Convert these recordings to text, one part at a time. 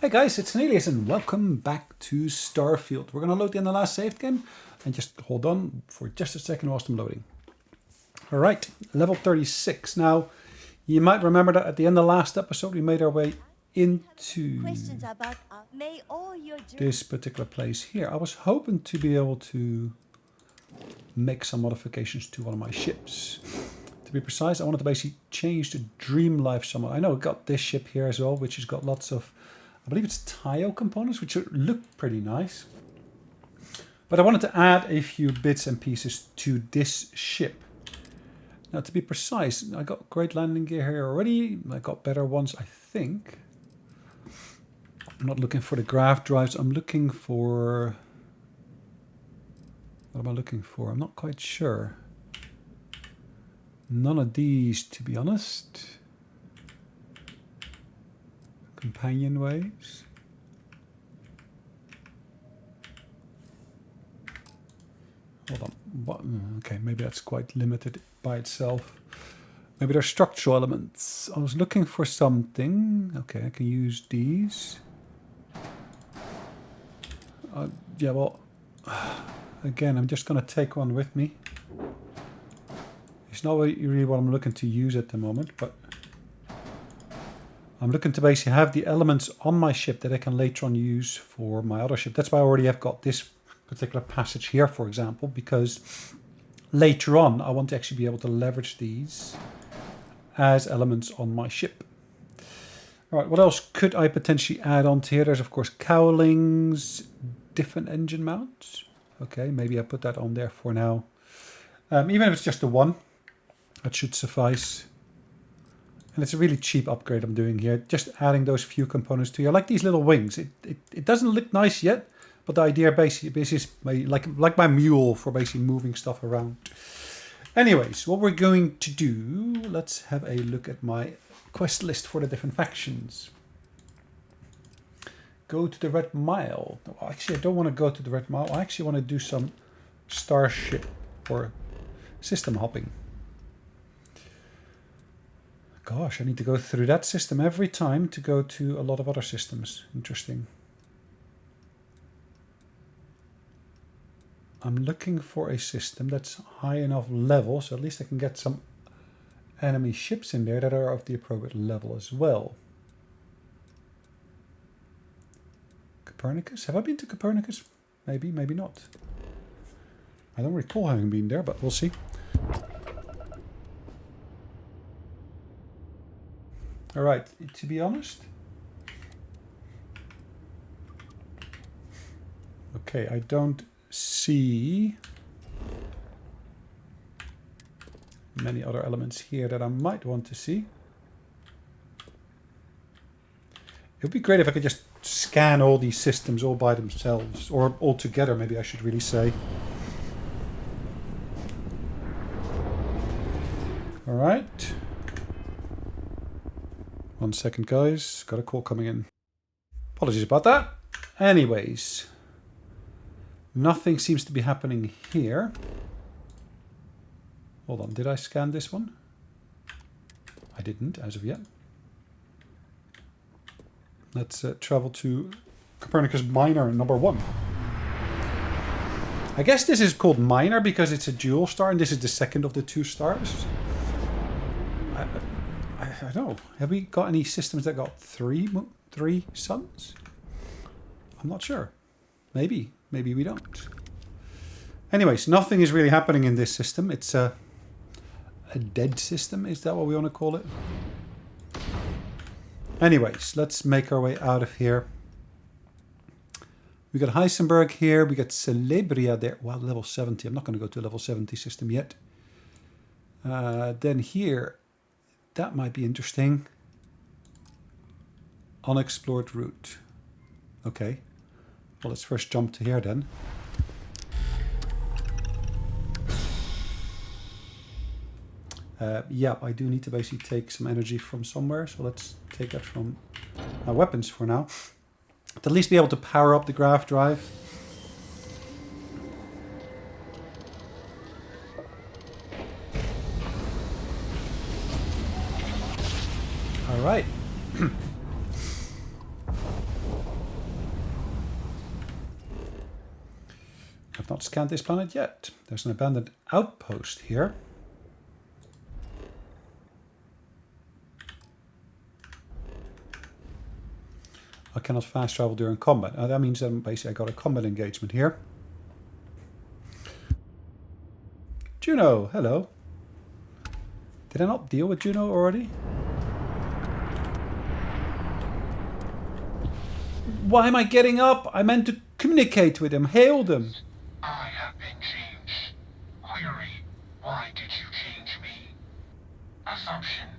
Hey guys, it's Sonelias and welcome back to Starfield. We're going to load in the last saved game and just hold on for just a second whilst I'm loading. Alright, level 36. Now, you might remember that at the end of the last episode we made our way into this particular place here. I was hoping to be able to make some modifications to one of my ships. To be precise, I wanted to basically change the Dream Life somewhat. I know we've got this ship here as well, which has got lots of, I believe it's Tayo components, which look pretty nice. But I wanted to add a few bits and pieces to this ship. Now, to be precise, I got great landing gear here already. I got better ones, I think. I'm not looking for the grav drives. I'm looking for... What am I looking for? I'm not quite sure. None of these, to be honest. Companionways. Hold on. What? Okay, maybe that's quite limited by itself. Maybe they're structural elements. I was looking for something. Okay, I can use these. Yeah, well, again, I'm just going to take one with me. It's not really what I'm looking to use at the moment, but I'm looking to basically have the elements on my ship that I can later on use for my other ship. That's why I already have got this particular passage here, for example, because later on I want to actually be able to leverage these as elements on my ship. All right, what else could I potentially add on to here? There's, of course, cowlings, different engine mounts. Okay, maybe I put that on there for now. Even if it's just the one, that should suffice. And it's a really cheap upgrade I'm doing here. Just adding those few components to here. I like these little wings. It doesn't look nice yet, but the idea basically is like my mule for basically moving stuff around. Anyways, what we're going to do, let's have a look at my quest list for the different factions. Go to the Red Mile. No, actually, I don't want to go to the Red Mile. I actually want to do some starship or system hopping. Gosh, I need to go through that system every time to go to a lot of other systems. Interesting. I'm looking for a system that's high enough level, so at least I can get some enemy ships in there that are of the appropriate level as well. Copernicus? Have I been to Copernicus? Maybe, maybe not. I don't recall having been there, but we'll see. Alright, to be honest. Okay, I don't see many other elements here that I might want to see. It would be great if I could just scan all these systems all by themselves, or all together, maybe I should really say. Alright. 1 second, guys. Got a call coming in. Apologies about that. Anyways. Nothing seems to be happening here. Hold on, did I scan this one? I didn't, as of yet. Let's travel to Copernicus Minor number 1. I guess this is called Minor because it's a dual star and this is the second of the 2 stars. I don't know. Have we got any systems that got three suns? I'm not sure. Maybe. Maybe we don't. Anyways, nothing is really happening in this system. It's a dead system. Is that what we want to call it? Anyways, let's make our way out of here. We got Heisenberg here. We got Celebria there. Well, level 70. I'm not going to go to a level 70 system yet. Then here, that might be interesting. Unexplored route. Okay. Well, let's first jump to here then. Yeah, I do need to basically take some energy from somewhere. So let's take that from my weapons for now. To at least be able to power up the grav drive. All right. I've not scanned this planet yet. There's an abandoned outpost here. I cannot fast travel during combat. That means that basically I got a combat engagement here. Juno, hello. Did I not deal with Juno already? Why am I getting up? I meant to communicate with him, hail them. I have been changed. Query, why did you change me? Assumption.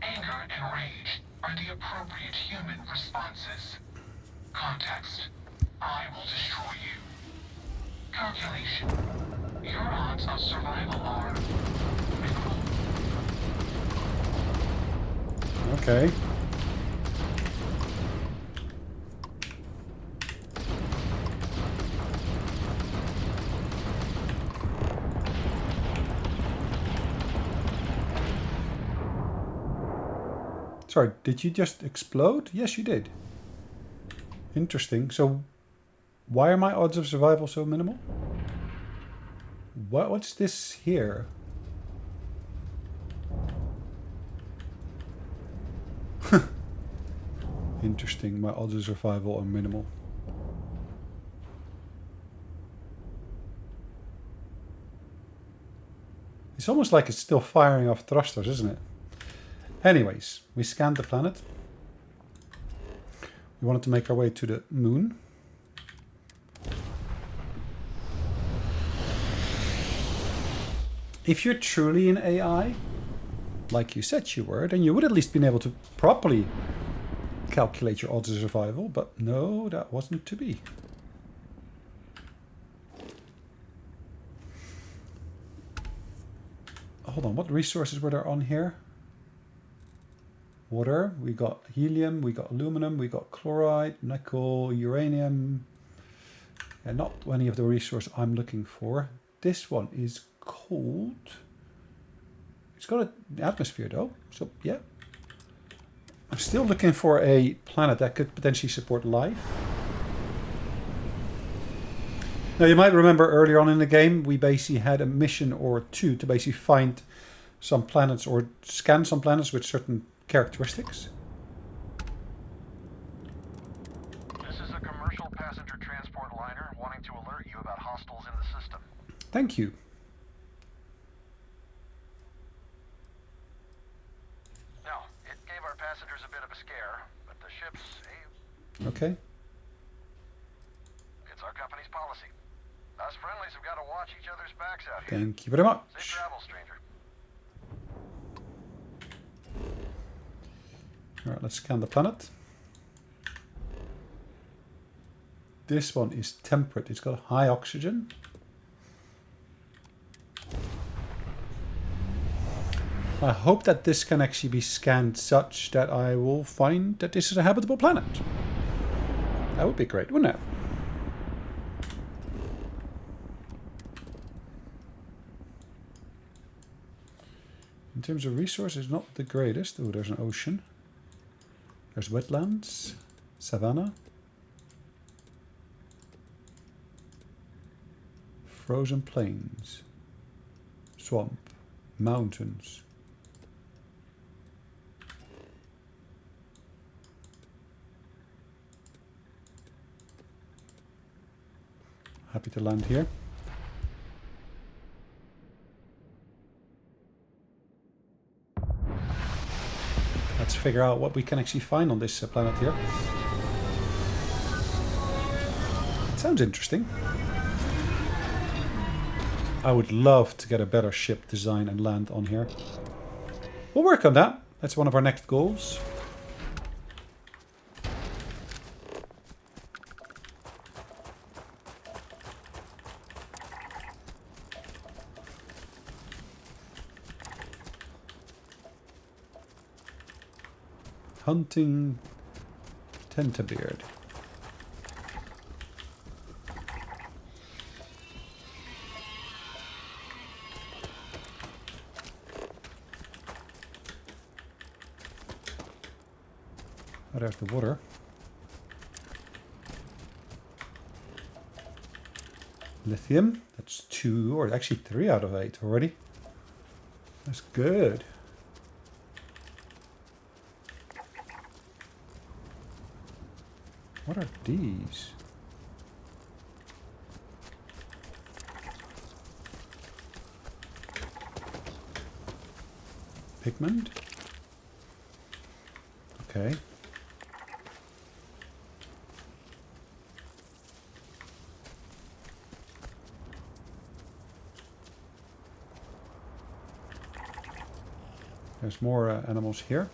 Anger and rage are the appropriate human responses. Context. I will destroy you. Calculation. Your odds of survival are minimal. Okay. Sorry, did you just explode? Yes, you did. Interesting. So, why are my odds of survival so minimal? What's this here? Interesting. My odds of survival are minimal. It's almost like it's still firing off thrusters, isn't it? Anyways, we scanned the planet. We wanted to make our way to the moon. If you're truly an AI, like you said you were, then you would at least been able to properly calculate your odds of survival, but no, that wasn't to be. Hold on, what resources were there on here? Water, we got helium, we got aluminum, we got chloride, nickel, uranium. And not any of the resources I'm looking for. This one is cold. It's got an atmosphere though, so yeah. I'm still looking for a planet that could potentially support life. Now you might remember earlier on in the game, we basically had a mission or two to basically find some planets or scan some planets with certain characteristics. This is a commercial passenger transport liner wanting to alert you about hostiles in the system. Thank you. Now, it gave our passengers a bit of a scare, but the ship's Okay. it's our company's policy. Us friendlies have got to watch each other's backs out here. Thank you very much. Safe travel, stranger. Alright, let's scan the planet. This one is temperate. It's got high oxygen. I hope that this can actually be scanned such that I will find that this is a habitable planet. That would be great, wouldn't it? In terms of resources, not the greatest. Oh, there's an ocean. There's wetlands, savanna, frozen plains, swamp, mountains. Happy to land here. Let's figure out what we can actually find on this planet here. It sounds interesting. I would love to get a better ship design and land on here. We'll work on that. That's one of our next goals. Hunting Tentabeard. Oh, there's the water. Lithium. That's 2, or actually 3 out of 8 already. That's good. What are these? Pigment. Okay. There's more animals here.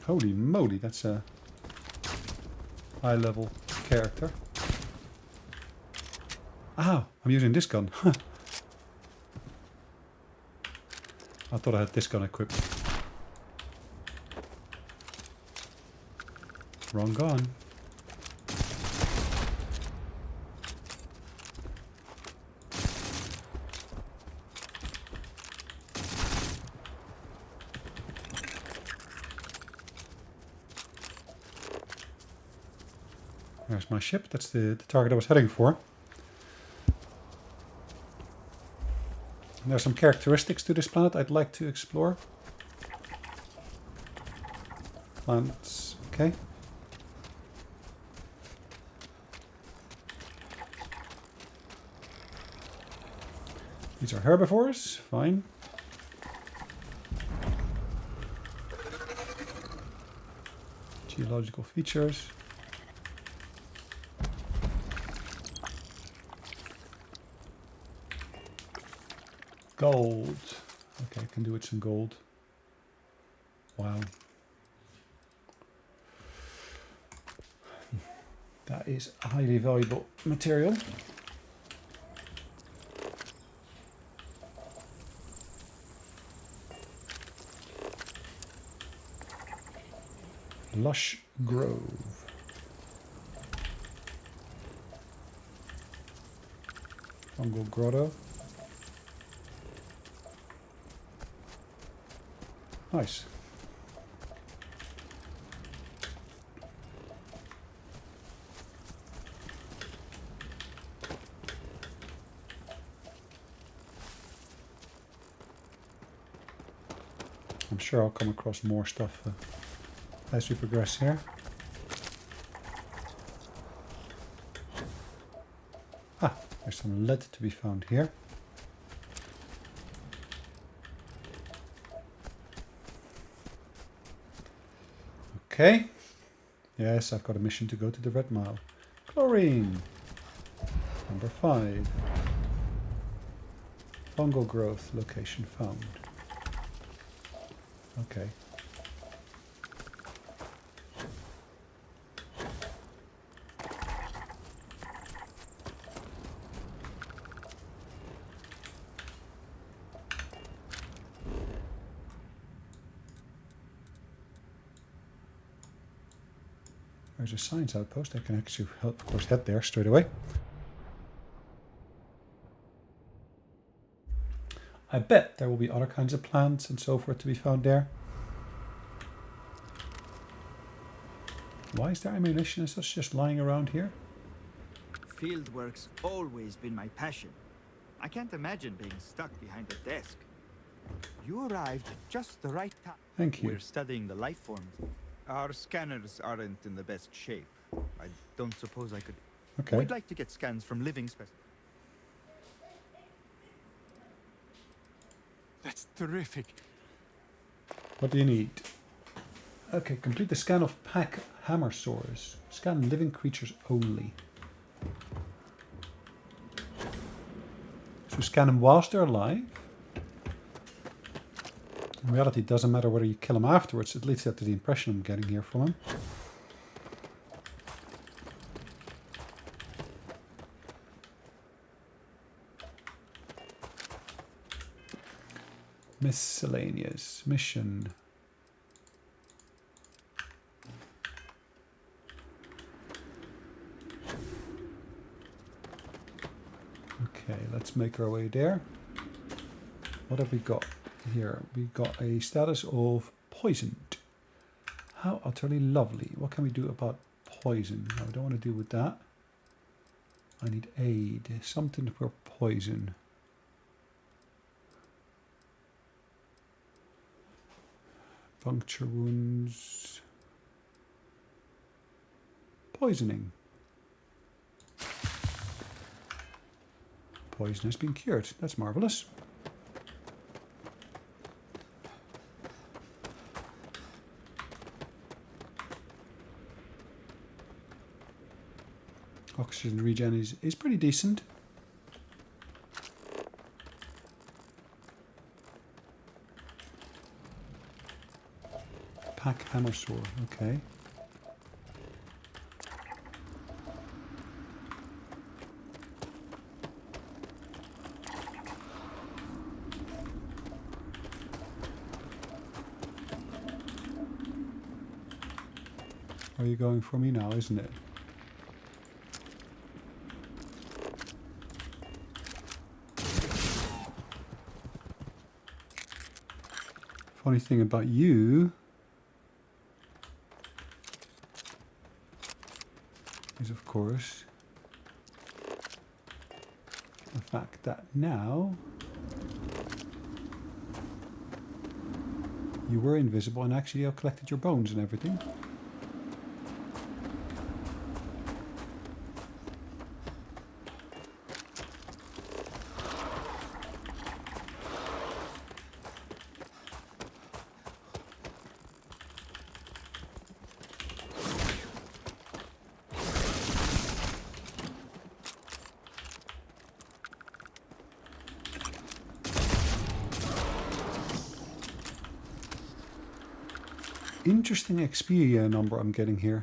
Holy moly, that's a high level character. Ow, I'm using this gun. I thought I had this gun equipped. Wrong gun. There's my ship. That's the target I was heading for. And there's some characteristics to this planet I'd like to explore. Plants, okay. These are herbivores, fine. Geological features. Gold. Okay, I can do with some gold. Wow. That is a highly valuable material. Lush Grove. Fungal Grotto. Nice. I'm sure I'll come across more stuff as we progress here. Ah, there's some lead to be found here. Okay. Yes, I've got a mission to go to the Red Mile. Chlorine. Number 5. Fungal growth location found. Okay. There's a science outpost. I can actually, of course, head there straight away. I bet there will be other kinds of plants and so forth to be found there. Why is there ammunition and such just lying around here? Fieldwork's always been my passion. I can't imagine being stuck behind a desk. You arrived at just the right time. Thank you. We're studying the life forms. Our scanners aren't in the best shape. I don't suppose I could... Okay. We'd like to get scans from living specimens. That's terrific. What do you need? Okay, complete the scan of pack hammersaurs. Scan living creatures only. So scan them whilst they're alive. In reality, it doesn't matter whether you kill them afterwards. At least that's the impression I'm getting here from him. Miscellaneous mission. Let's make our way there. What have we got here? We got a status of poisoned. How utterly lovely. What can we do about poison? No, I don't want to deal with that. I need aid. Something for poison. Puncture wounds. Poisoning. Poison has been cured. That's marvelous. Oxygen regen is pretty decent. Pack hammer sword, okay. Are you going for me now, isn't it? Funny thing about you is, of course, the fact that now you were invisible and actually I've collected your bones and everything. Interesting XP number I'm getting here.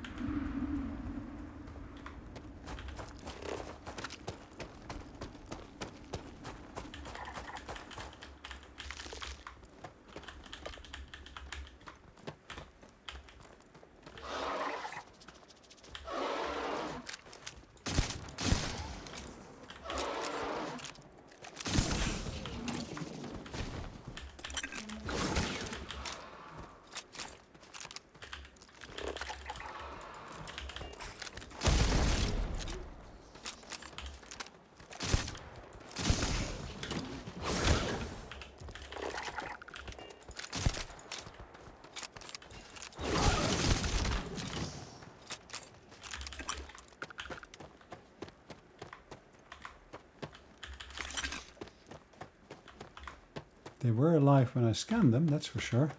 They were alive when I scanned them, that's for sure.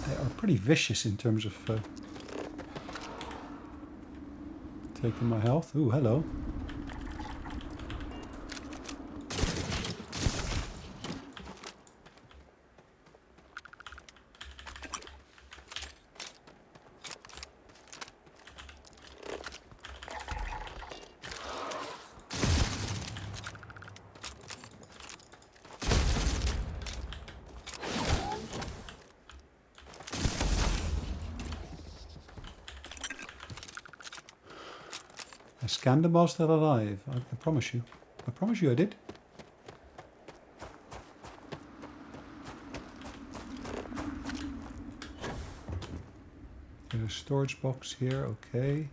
They are pretty vicious in terms of taking my health. Ooh, hello. I scanned them while still alive. I promise you. I promise you I did. There's a storage box here, okay.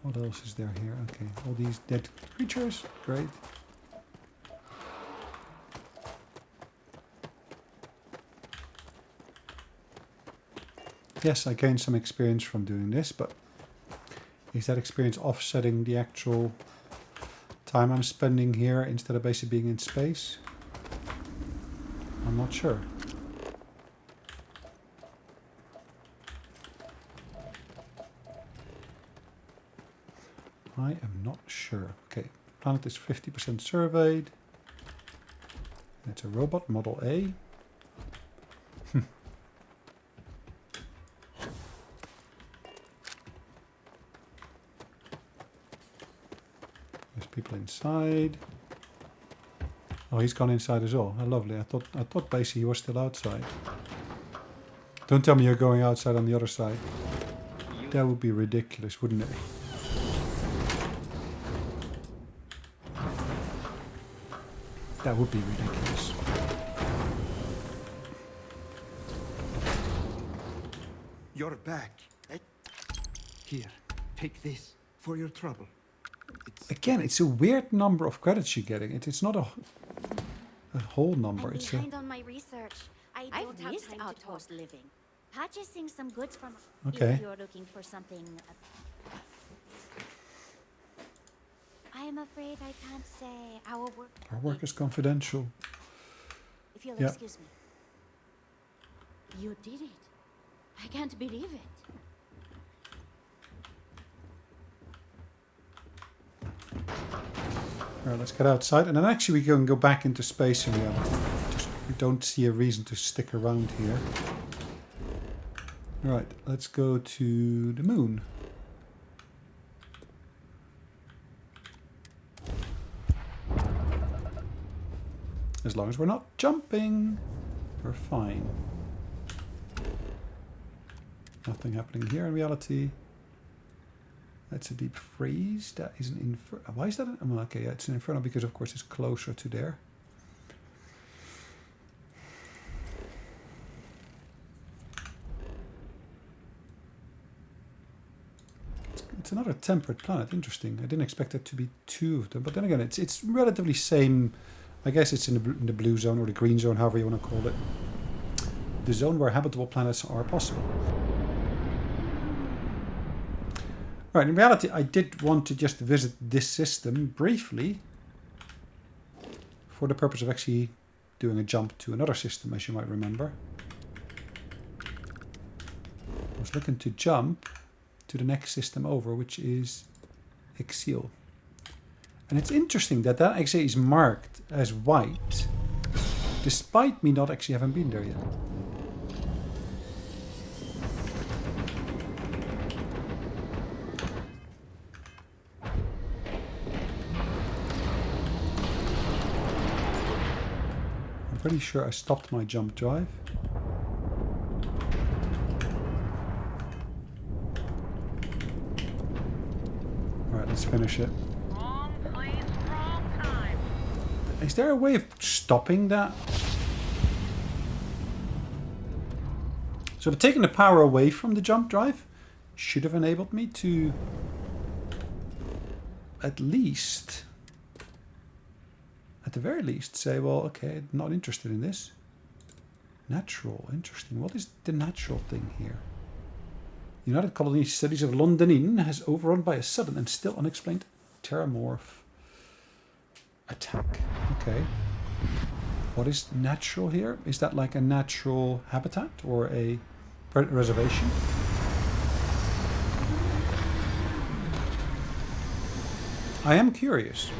What else is there here? Okay, all these dead creatures, great. Yes, I gained some experience from doing this, but is that experience offsetting the actual time I'm spending here instead of basically being in space? I'm not sure. I am not sure. Okay, planet is 50% surveyed. It's a robot, Model A. There's people inside. Oh, he's gone inside as well. How lovely. I thought basically he was still outside. Don't tell me you're going outside on the other side. That would be ridiculous, wouldn't it? That would be ridiculous. You're back. Here, take this for your trouble. Again, it's a weird number of credits you're getting. It's not a whole number. I'm It's behind on my research. I've missed time to outpost living. Purchasing some goods from. Okay. If you're looking for something. I am afraid I can't say our work. Our work is confidential. If you'll Yeah. excuse me. You did it. I can't believe it. Alright, let's get outside. And then actually we can go back into space in reality. We don't see a reason to stick around here. Right, let's go to the moon. As long as we're not jumping, we're fine. Nothing happening here in reality. That's a deep freeze. That is an inferno. Why is that? Okay, yeah, it's an inferno because, of course, it's closer to there. It's another temperate planet. Interesting. I didn't expect it to be two of them, but then again, it's relatively same. I guess it's in the blue zone or the green zone, however you want to call it. The zone where habitable planets are possible. Right, in reality, I did want to just visit this system briefly for the purpose of actually doing a jump to another system, as you might remember. I was looking to jump to the next system over, which is Exil. And it's interesting that that actually is marked as white, despite me not actually having been there yet. I'm pretty sure I stopped my jump drive. Alright, let's finish it. Wrong place, wrong time. Is there a way of stopping that? So taking the power away from the jump drive should have enabled me to at least, at the very least, say, well, okay, not interested in this. Natural, interesting. What is the natural thing here? United Colony Studies of London Inn has overrun by a sudden and still unexplained terramorph attack. Okay. What is natural here? Is that like a natural habitat or a reservation? I am curious.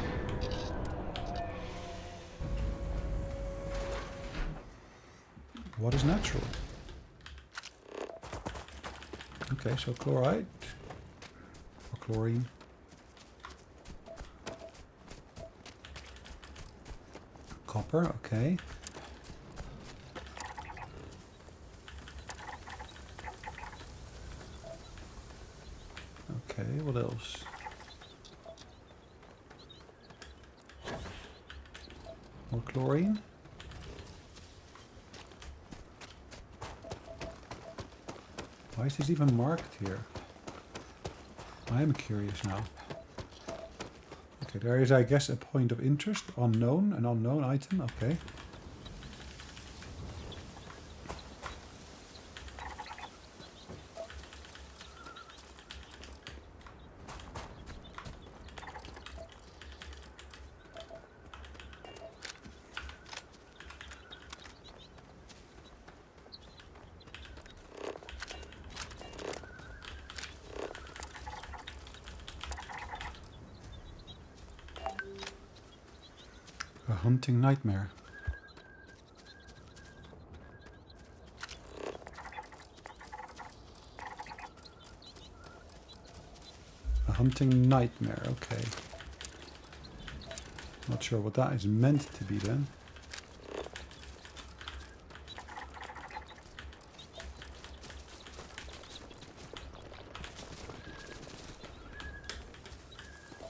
What is natural? Okay, so chloride or chlorine. Copper, okay. Okay, what else? More chlorine. Why is this even marked here? I am curious now. Okay, there is, I guess, a point of interest. Unknown, an unknown item, okay. A hunting nightmare. A hunting nightmare, okay. Not sure what that is meant to be then.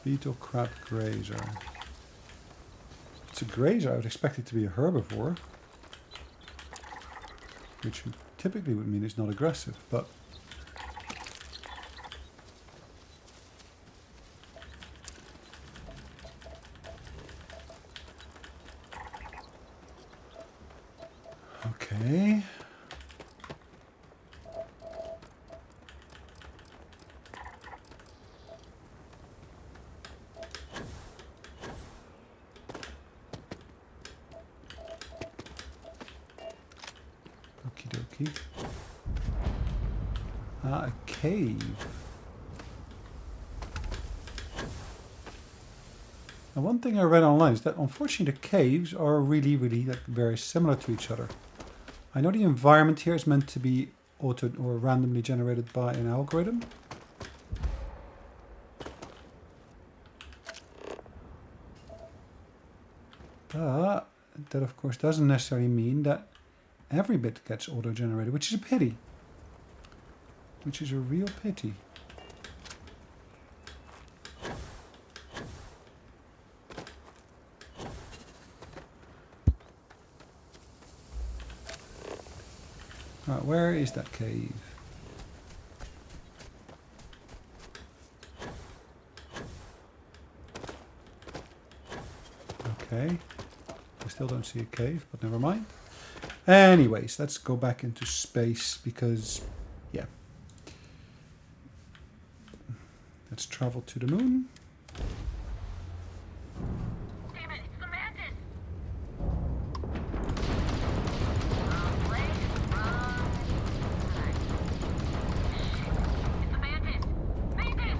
Beetle crab grazer. It's a grazer. I would expect it to be a herbivore. Which typically would mean it's not aggressive, but... Okay. Okie dokie. Ah, a cave. Now, one thing I read online is that unfortunately the caves are really like very similar to each other. I know the environment here is meant to be auto or randomly generated by an algorithm. But that of course doesn't necessarily mean that every bit gets auto-generated, which is a pity. Which is a real pity. Right, where is that cave? Okay. I still don't see a cave, but never mind. Anyways, let's go back into space because, yeah. Let's travel to the moon. Damn it, it's the mantis! Wrong place, wrong time. It's the mantis! Mantis!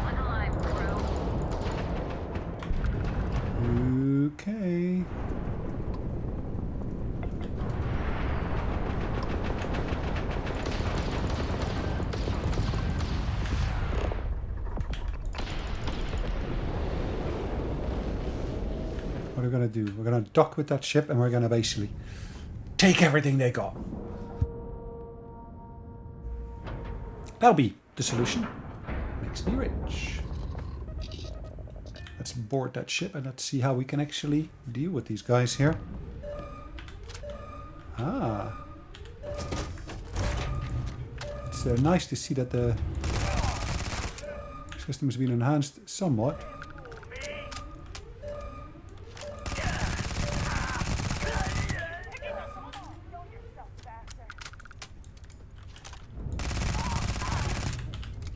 Look alive, bro. Okay. What are we going to do? We're going to dock with that ship and we're going to basically take everything they got. That'll be the solution. Makes me rich. Let's board that ship and let's see how we can actually deal with these guys here. Ah. It's nice to see that the system has been enhanced somewhat.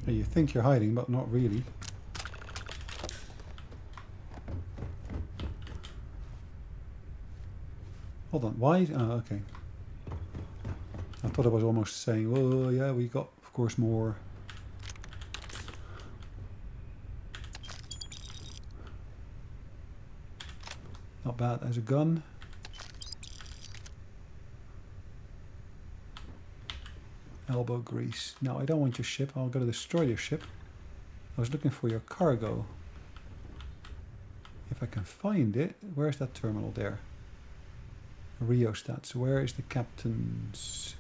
You think you're hiding, but not really. Hold on, why? Oh, okay. I thought I was almost saying, well, yeah, we got, of course, more. Not bad as a gun. Elbow grease. No, I don't want your ship. I'm going to destroy your ship. I was looking for your cargo. If I can find it, where's that terminal there? Rheostats. Where is the captain's?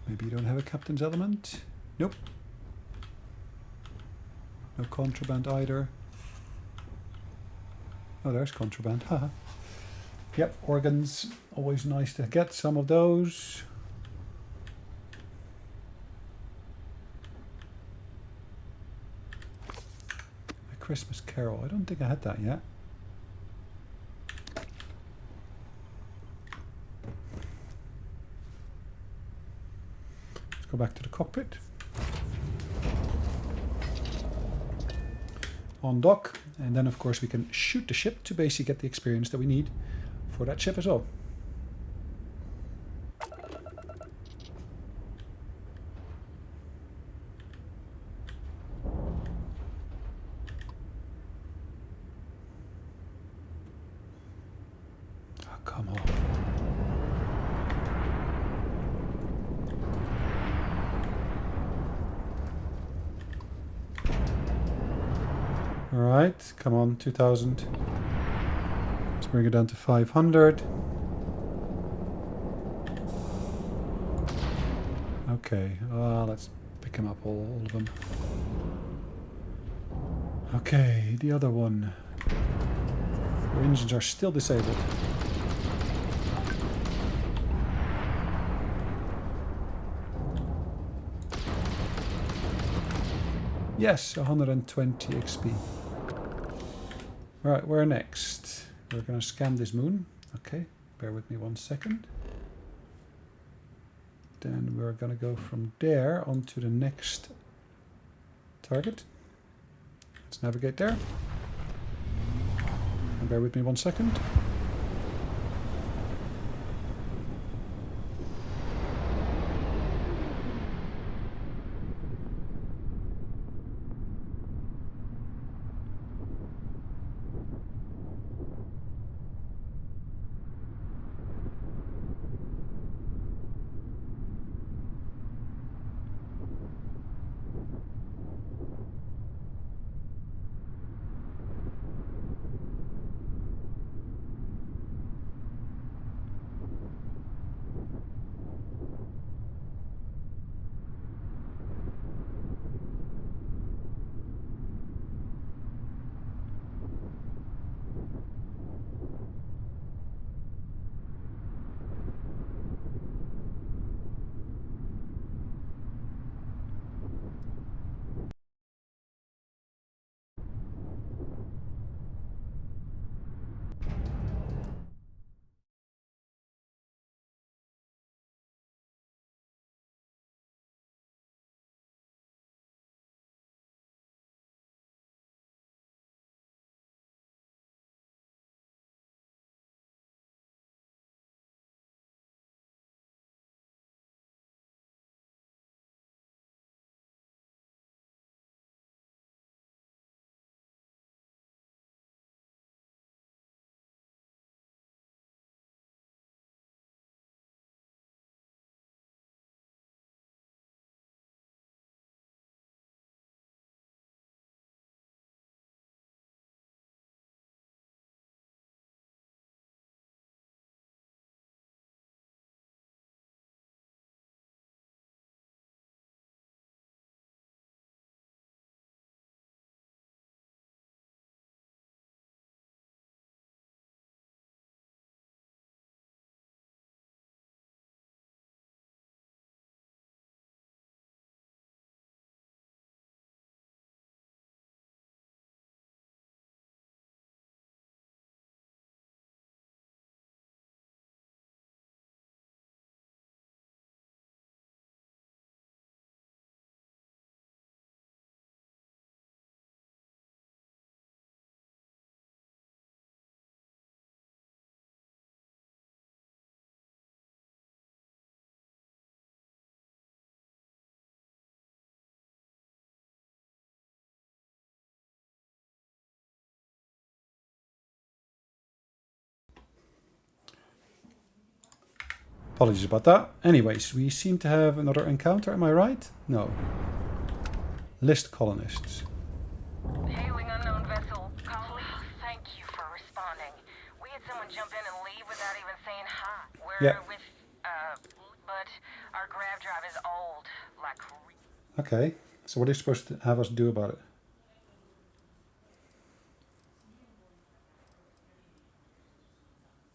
Maybe you don't have a captain's element? Nope. No contraband either. Oh, there's contraband. Haha. Yep, organs. Always nice to get some of those. A Christmas Carol. I don't think I had that yet. Let's go back to the cockpit. On dock, and then of course we can shoot the ship to basically get the experience that we need for that ship as well. Oh, come on. Alright, come on, 2000. Let's bring it down to 500. Okay, let's pick them up, all of them. Okay, the other one. Your engines are still disabled. Yes, 120 XP. Right, where next? We're going to scan this moon. Okay, bear with me 1 second. Then we're going to go from there on to the next target. Let's navigate there. And bear with me 1 second. Apologies about that. Anyways, we seem to have another encounter, am I right? No. List colonists. Hailing unknown vessel. Colleagues, thank you for responding. We had someone jump in and leave without even saying hi. We're Yeah. with, but our grav drive is old. Like, Okay, so what are you supposed to have us do about it?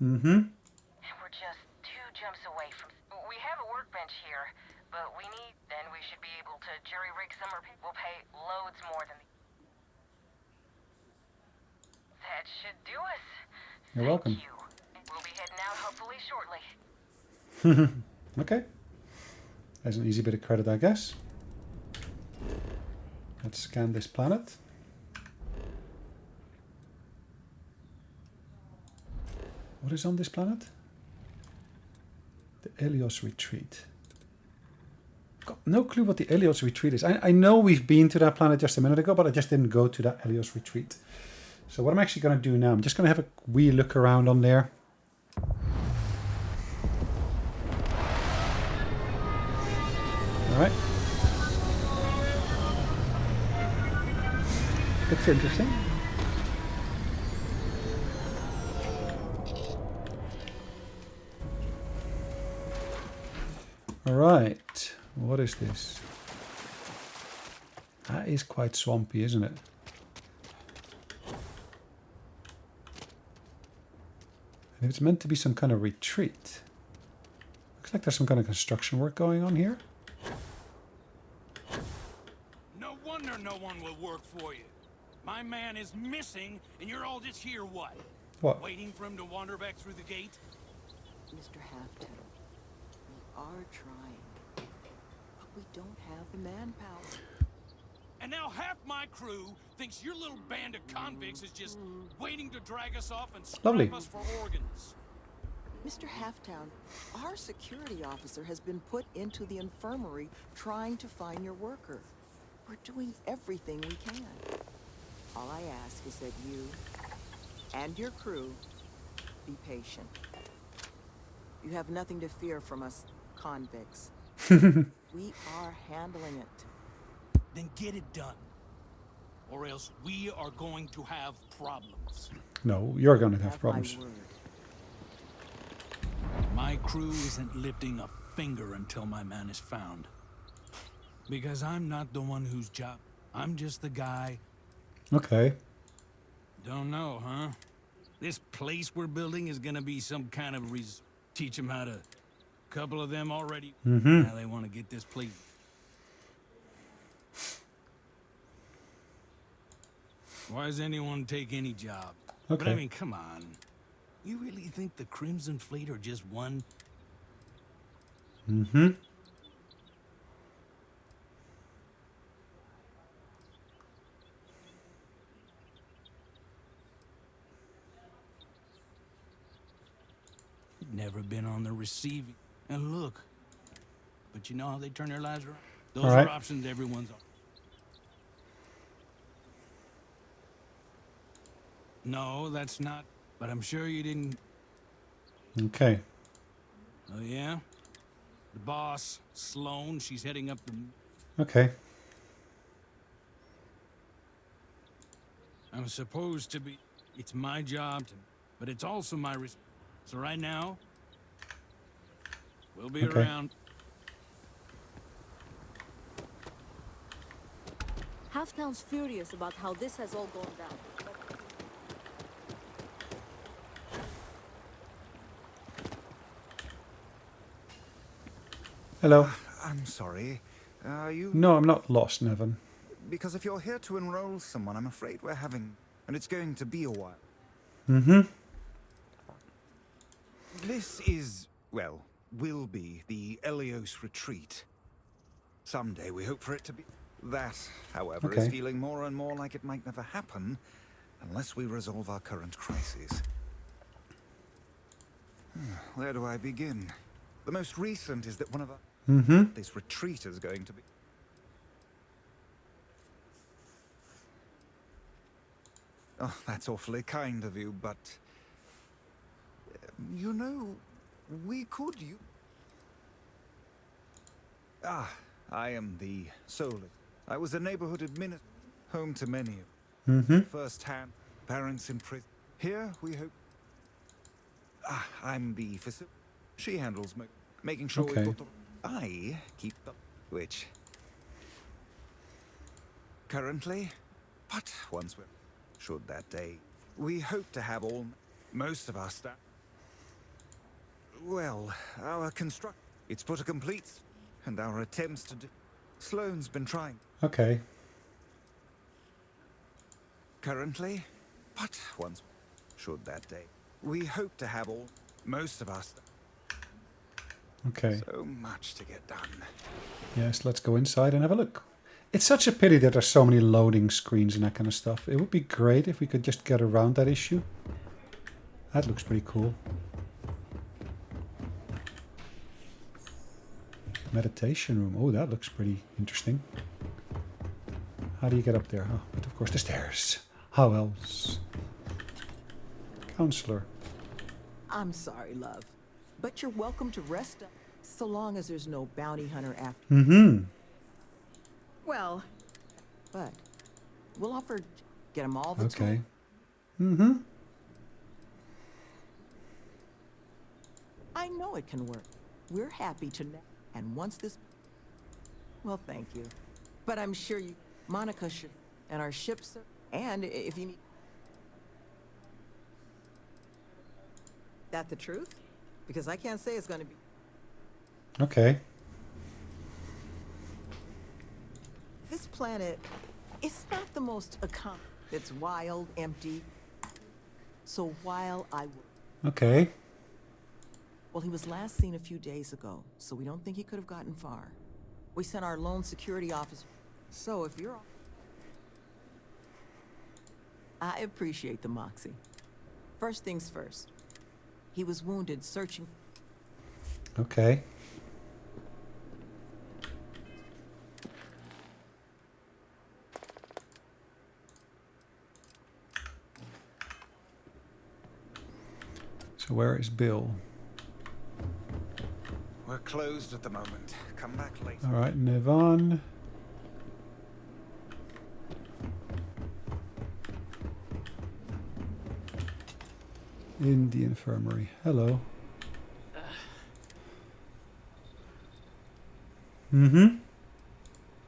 Mm-hmm. and we're just 2 jumps away from... We have a workbench here, but we need... Then we should be able to jury-rig some or we'll pay loads more than... That should do us. You're welcome. Thank you. We'll be heading out hopefully shortly. Okay. There's an easy bit of credit, I guess. Let's scan this planet. What is on this planet? The Helios Retreat. Got no clue what the Helios Retreat is. I know we've been to that planet just a minute ago, but I just didn't go to that Helios Retreat. So what I'm actually going to do now, I'm just going to have a wee look around on there. Alright. Looks interesting. Alright. What is this? That is quite swampy, isn't it? And if it's meant to be some kind of retreat, looks like there's some kind of construction work going on here. No wonder no one will work for you. My man is missing, and you're all just here, what? What? Waiting for him to wander back through the gate? Mr. Halfton, we are trying, but we don't have the manpower. And now half my crew thinks your little band of convicts is just waiting to drag us off and Lovely. scrap us for organs. Mr. Halftown, our security officer has been put into the infirmary trying to find your worker. We're doing everything we can. All I ask is that you and your crew be patient. You have nothing to fear from us convicts. We are handling it. Then get it done. Or else we are going to have problems. No, you're going to have My problems. word. My crew isn't lifting a finger until my man is found. Because I'm not the one whose job. I'm just the guy. Okay. Don't know, huh? This place we're building is gonna be some kind of teach them how to... Couple of them already. Now they want to get this place. Why does anyone take any job? But I Okay. mean, come on. You really think the Crimson Fleet are just one? Mm-hmm. Never been on the receiving. And look. But you know how they turn their lives around? Those All right. are options everyone's on. No, that's not. But I'm sure you didn't. Okay. Oh, yeah? The boss, Sloane, she's heading up the... Okay. I'm supposed to be... It's my job to... But it's also my... So right now... We'll be Okay. around. Halftown's furious about how this has all gone down. Hello. I'm sorry. You... No, I'm not lost, Nevin. Because if you're here to enroll someone, I'm afraid we're having... And it's going to be a while. Mm-hmm. This is, well, will be the Elios retreat. Someday we hope for it to be. That, however, is Okay. feeling more and more like it might never happen unless we resolve our current crisis. Where do I begin? The most recent is that one of our... Mm-hmm. This retreat is going to be... Oh, that's awfully kind of you, but... you know, we could you... Ah, I am the Sonelias. I was a neighborhood administrator, home to many of Mm-hmm. first-hand parents in prison. Here, we hope... Ah, I'm the facility. She handles making sure Okay. we put the... I keep the... Which... Currently, but once we're... Should that day... We hope to have most of our staff... Well, our construct... It's put a complete... And our attempts to do... Sloane's been trying. Okay. Currently, but once... Should that day... We hope to have most of our staff... Okay. So much to get done. Yes, let's go inside and have a look. It's such a pity that there's so many loading screens and that kind of stuff. It would be great if we could just get around that issue. That looks pretty cool. Meditation room. Oh, that looks pretty interesting. How do you get up there? Oh, but of course the stairs. How else? Counselor. I'm sorry, love, but you're welcome to rest up, so long as there's no bounty hunter after. Mm-hmm. Well, but we'll offer get them all the Okay. time. Mm-hmm. I know it can work. We're happy to know. And once this, Well, thank you. But I'm sure you... Monica should... And our ships... And if you need... That the truth? Because I can't say it's going to be... Okay. This planet... It's not the most It's wild, empty. So while I... Okay. Well, he was last seen a few days ago, so we don't think he could have gotten far. We sent our lone security officer. So if you're... I appreciate the moxie. First things first. He was wounded searching... Okay. So where is Bill? We're closed at the moment. Come back later. All right, Nevan. In the infirmary. Hello. Mm-hmm.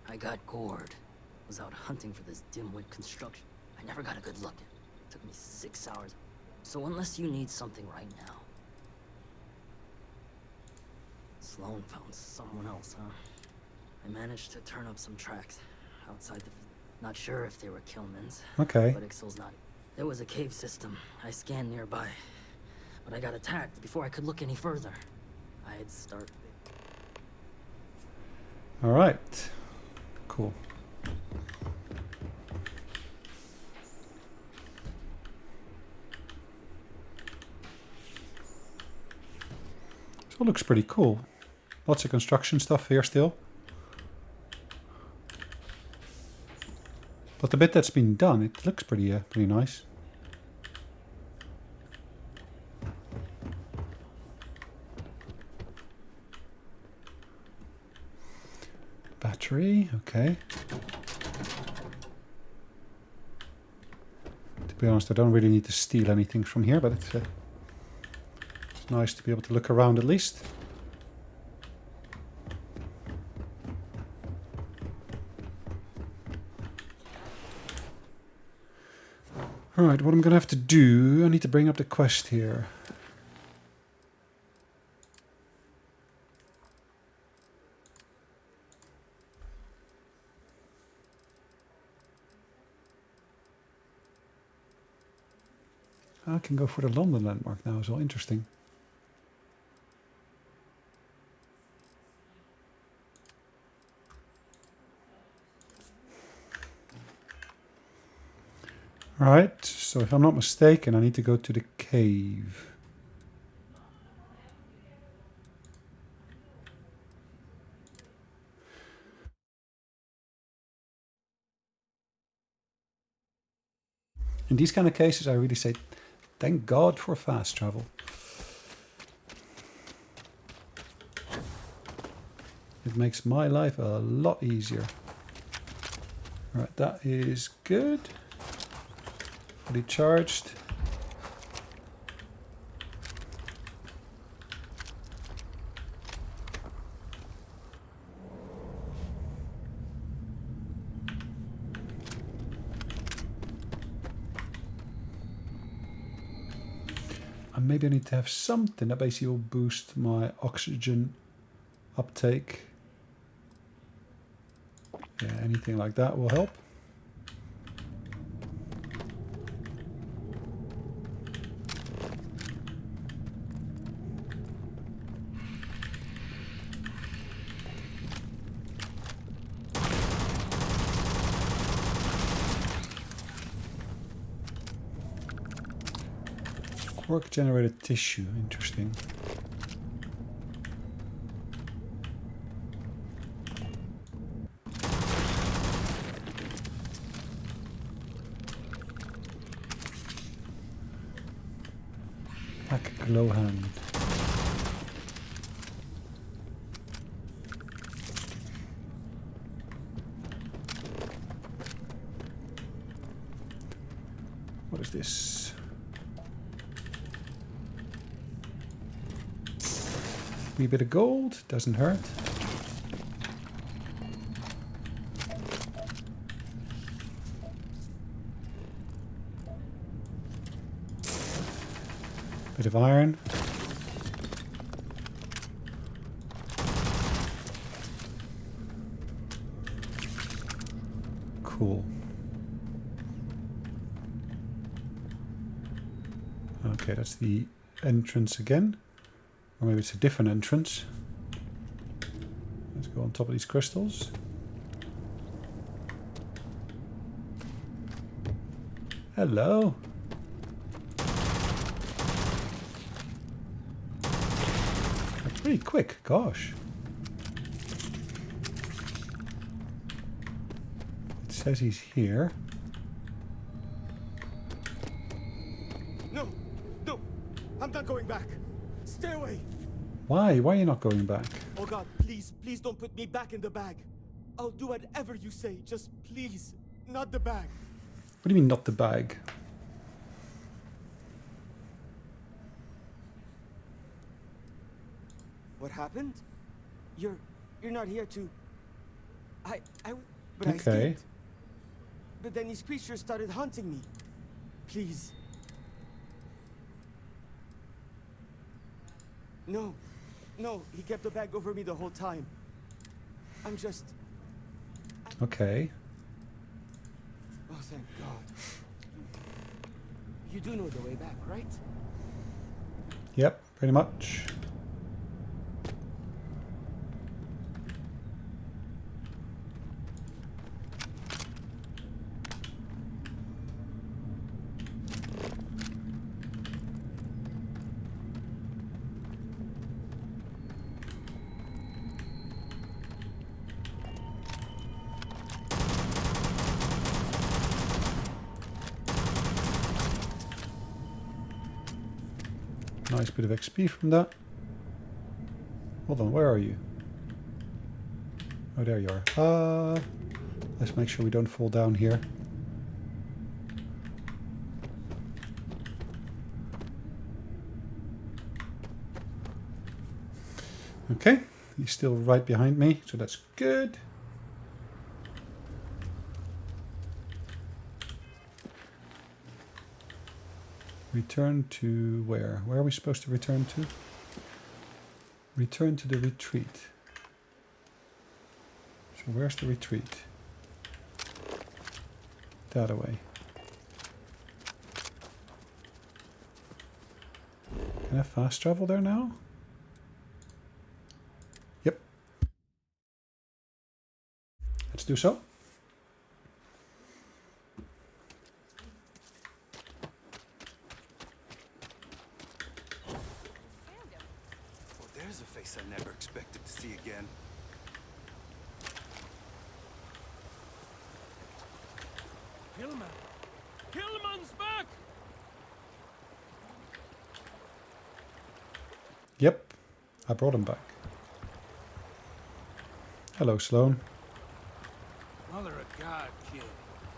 I got gored. Was out hunting for this dimwit construction. I never got a good look at it. Took me 6 hours. So unless you need something right now... Sloan found someone else, huh? I managed to turn up some tracks outside the... Not sure if they were Kilman's. Okay. But Ixel's not. There was a cave system. I scanned nearby. But I got attacked before I could look any further. I'd start... All right. Cool. So it looks pretty cool. Lots of construction stuff here still. But the bit that's been done, it looks pretty nice. Battery, okay. To be honest, I don't really need to steal anything from here, but it's nice to be able to look around at least. Alright, what I'm going to have to do, I need to bring up the quest here. I can go for the London landmark now as well, interesting. Right, so if I'm not mistaken, I need to go to the cave. In these kind of cases, I really say, thank God for fast travel. It makes my life a lot easier. Right, that is good. Fully charged. And maybe I need to have something that basically will boost my oxygen uptake. Yeah, anything like that will help. Quark generated tissue, interesting. Black glow hand. What is this? Wee bit of gold, doesn't hurt. Bit of iron. Cool. Okay, that's the entrance again. Or maybe it's a different entrance. Let's go on top of these crystals. Hello. That's pretty quick, gosh. It says he's here. No, no, I'm not going back. Stay away. Why? Why are you not going back? Oh God, please, please don't put me back in the bag. I'll do whatever you say. Just please, not the bag. What do you mean, not the bag? What happened? You're not here to... but I Okay. escaped. But then these creatures started hunting me. Please. No. No, he kept the bag over me the whole time. I'm just... Okay. Oh, thank God. You do know the way back, right? Yep, pretty much. Nice bit of XP from that. Hold on, where are you? Oh, there you are. Let's make sure we don't fall down here. Okay, he's still right behind me, so that's good. Return to where? Where are we supposed to return to? Return to the retreat. So where's the retreat? That away. Can I fast travel there now? Yep. Let's do so. Well, there's a face I never expected to see again. Kilman! Kilman's back! Yep. I brought him back. Hello, Sloan. Mother of God, kid.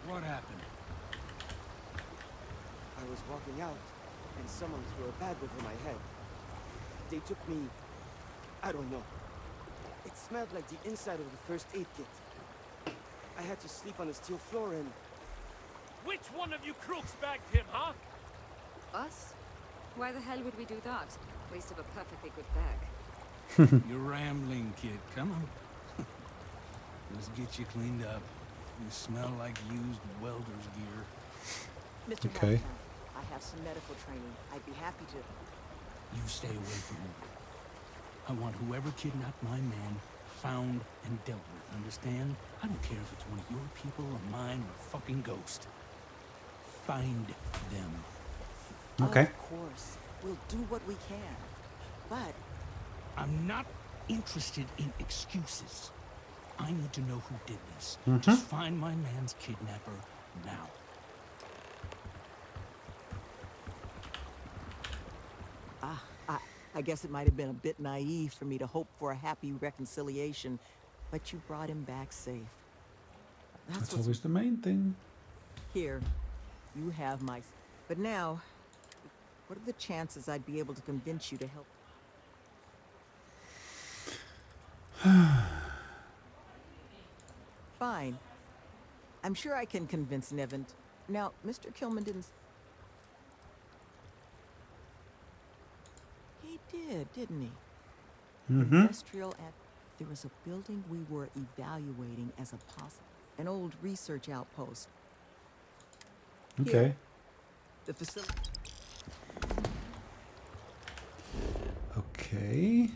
What happened? I was walking out, and someone threw a bag over my head. They took me... I don't know. It smelled like the inside of the first aid kit. I had to sleep on the steel floor and... Which one of you crooks bagged him, huh? Us? Why the hell would we do that? Waste of a perfectly good bag. You're rambling, kid. Come on. Let's get you cleaned up. You smell like used welder's gear. Mr. Okay. Halftown, I have some medical training. I'd be happy to... You stay away from him. I want whoever kidnapped my man found and dealt with, understand? I don't care if it's one of your people or mine or a fucking ghost. Find them. Okay. Of course. We'll do what we can. But... I'm not interested in excuses. I need to know who did this. Just find my man's kidnapper now. I guess it might have been a bit naive for me to hope for a happy reconciliation, but you brought him back safe. That's always the main thing. Here, you have my... But now, what are the chances I'd be able to convince you to help? Fine. I'm sure I can convince Nevin. Now, Mr. Kilman didn't... did, didn't he? Mm-hmm. Industrial and there was a building we were evaluating as a possible, an old research outpost. Okay. Here, the facility. Okay.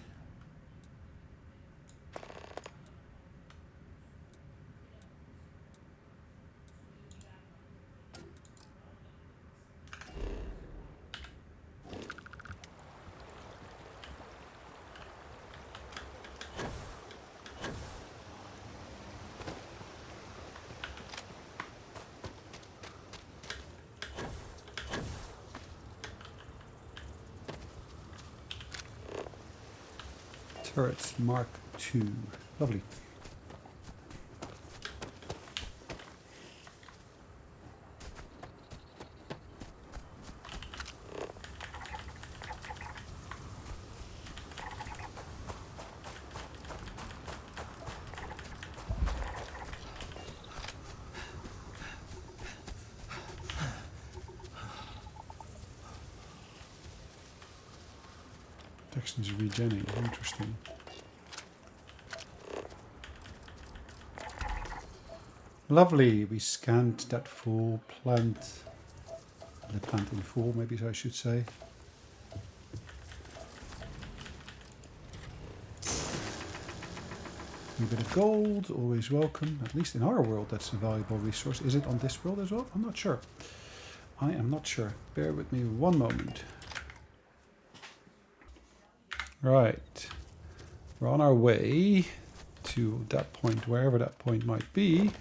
Turrets Mark II. Lovely. Protection is regenerating. Interesting. Lovely. We scanned that full plant. The plant in full, maybe I should say. A bit of gold, always welcome. At least in our world, that's a valuable resource. Is it on this world as well? I'm not sure. I am not sure. Bear with me one moment. Right. We're on our way to that point, wherever that point might be.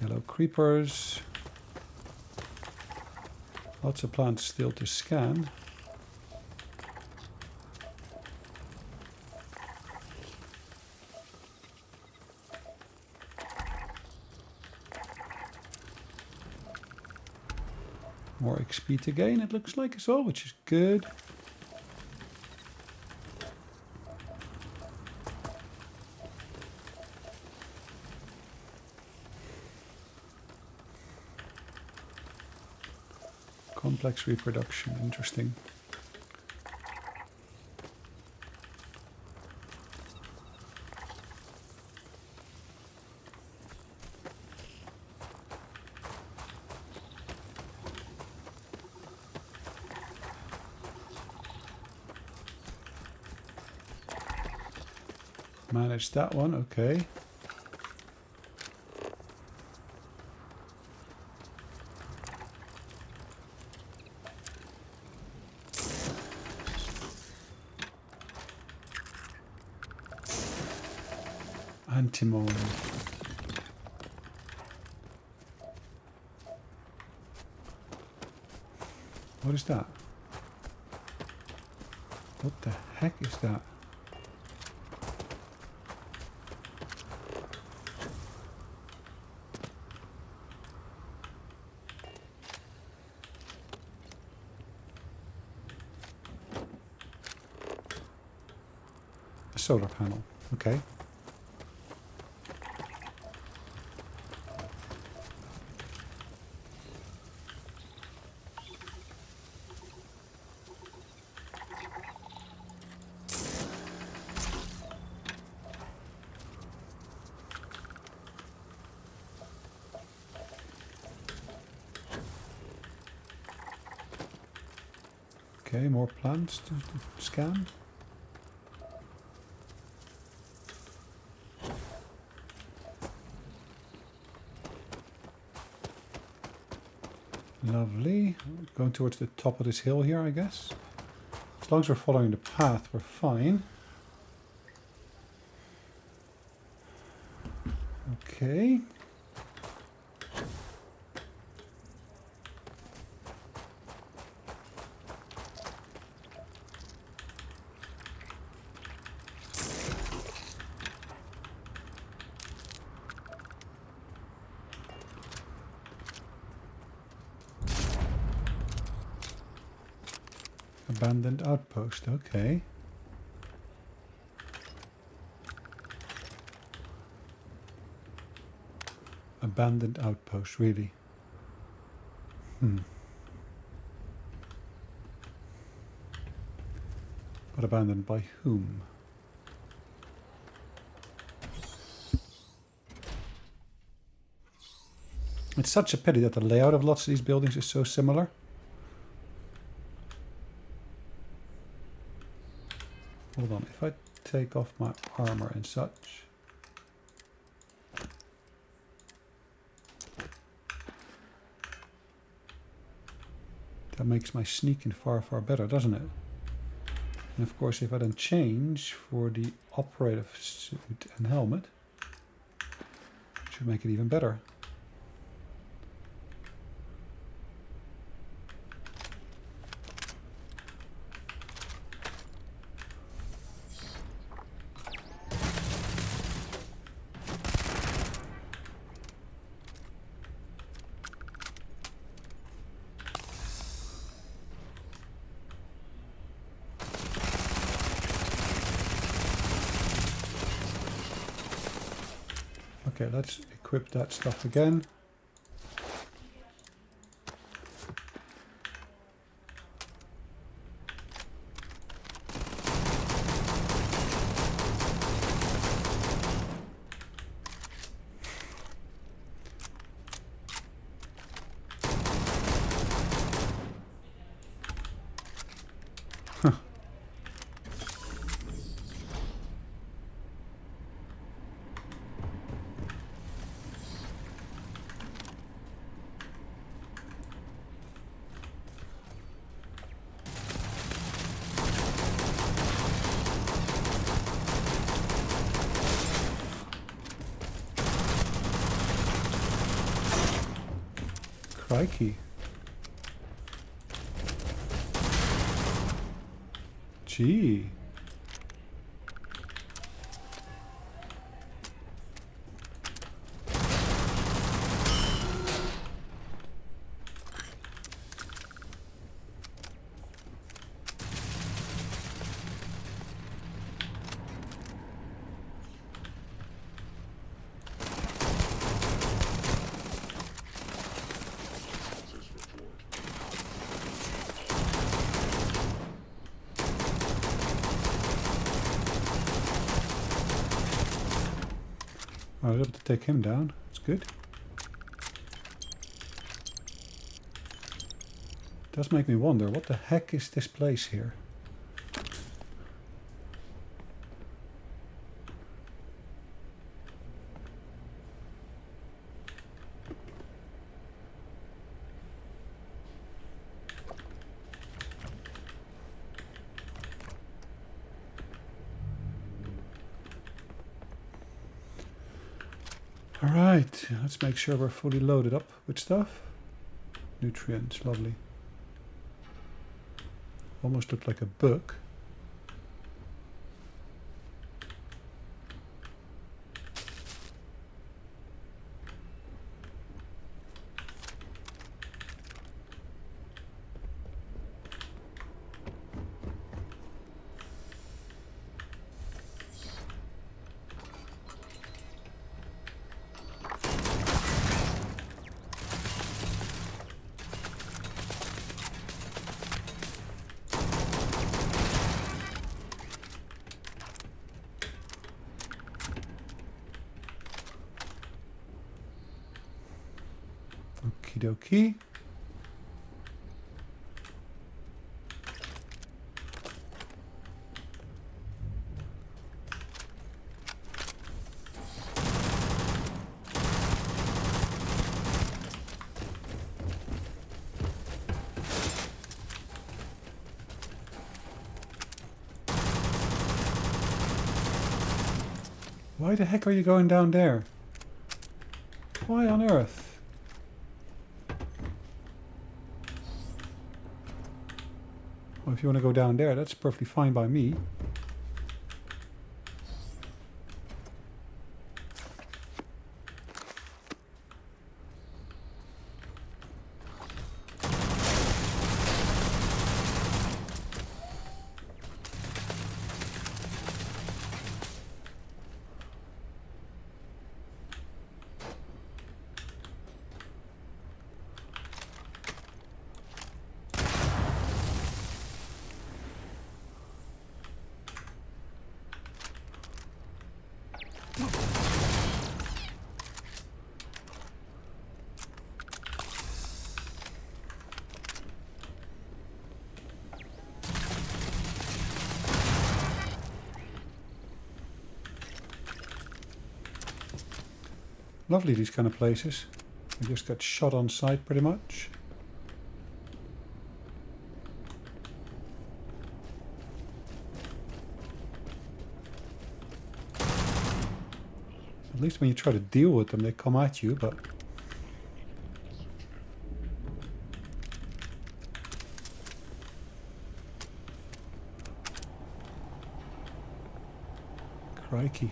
Yellow creepers. Lots of plants still to scan. More XP to gain, it looks like as well, which is good. Complex reproduction, interesting. Manage that one, okay. Antimony. What is that? What the heck is that? A solar panel, okay. Okay, more plants to scan. Lovely. Going towards the top of this hill here, I guess. As long as we're following the path, we're fine. Okay. Abandoned outpost, okay. Abandoned outpost, really. But abandoned by whom? It's such a pity that the layout of lots of these buildings is so similar. Hold on, if I take off my armor and such. That makes my sneaking far, far better, doesn't it? And of course, if I then change for the operative suit and helmet, it should make it even better. Okay, let's equip that stuff again. Crikey. Gee. I was able to take him down. That's good. Does make me wonder, what the heck is this place here? Alright, let's make sure we're fully loaded up with stuff. Nutrients, lovely. Almost looked like a book. Okie dokie. Why the heck are you going down there? Why on earth? Well, if you want to go down there, that's perfectly fine by me. Lovely, these kind of places. We just got shot on sight pretty much. At least when you try to deal with them, they come at you, but... Crikey.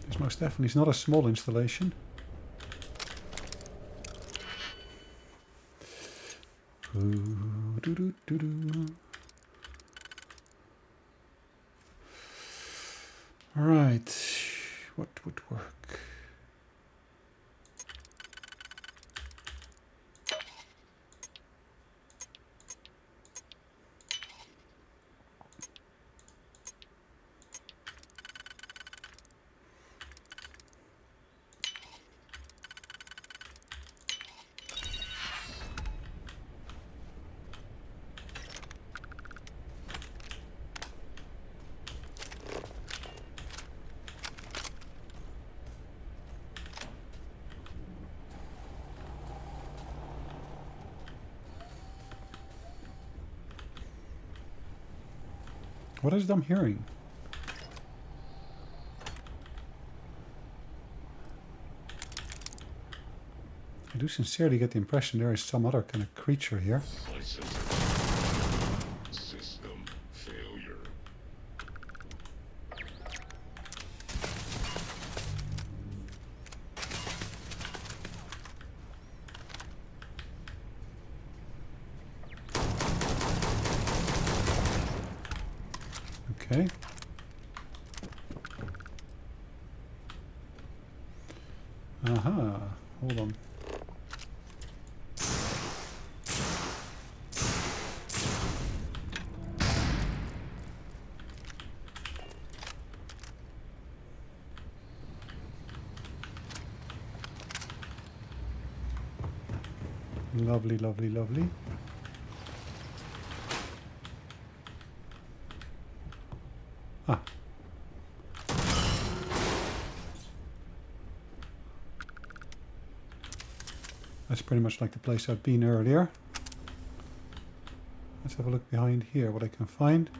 This most definitely is not a small installation. Ooh, doo -doo -doo -doo. Right, what would work? What is it I'm hearing? I do sincerely get the impression there is some other kind of creature here. System failure. Okay. Aha, hold on. Lovely, lovely, lovely. Ah. That's pretty much like the place I've been earlier. Let's have a look behind here, what I can find.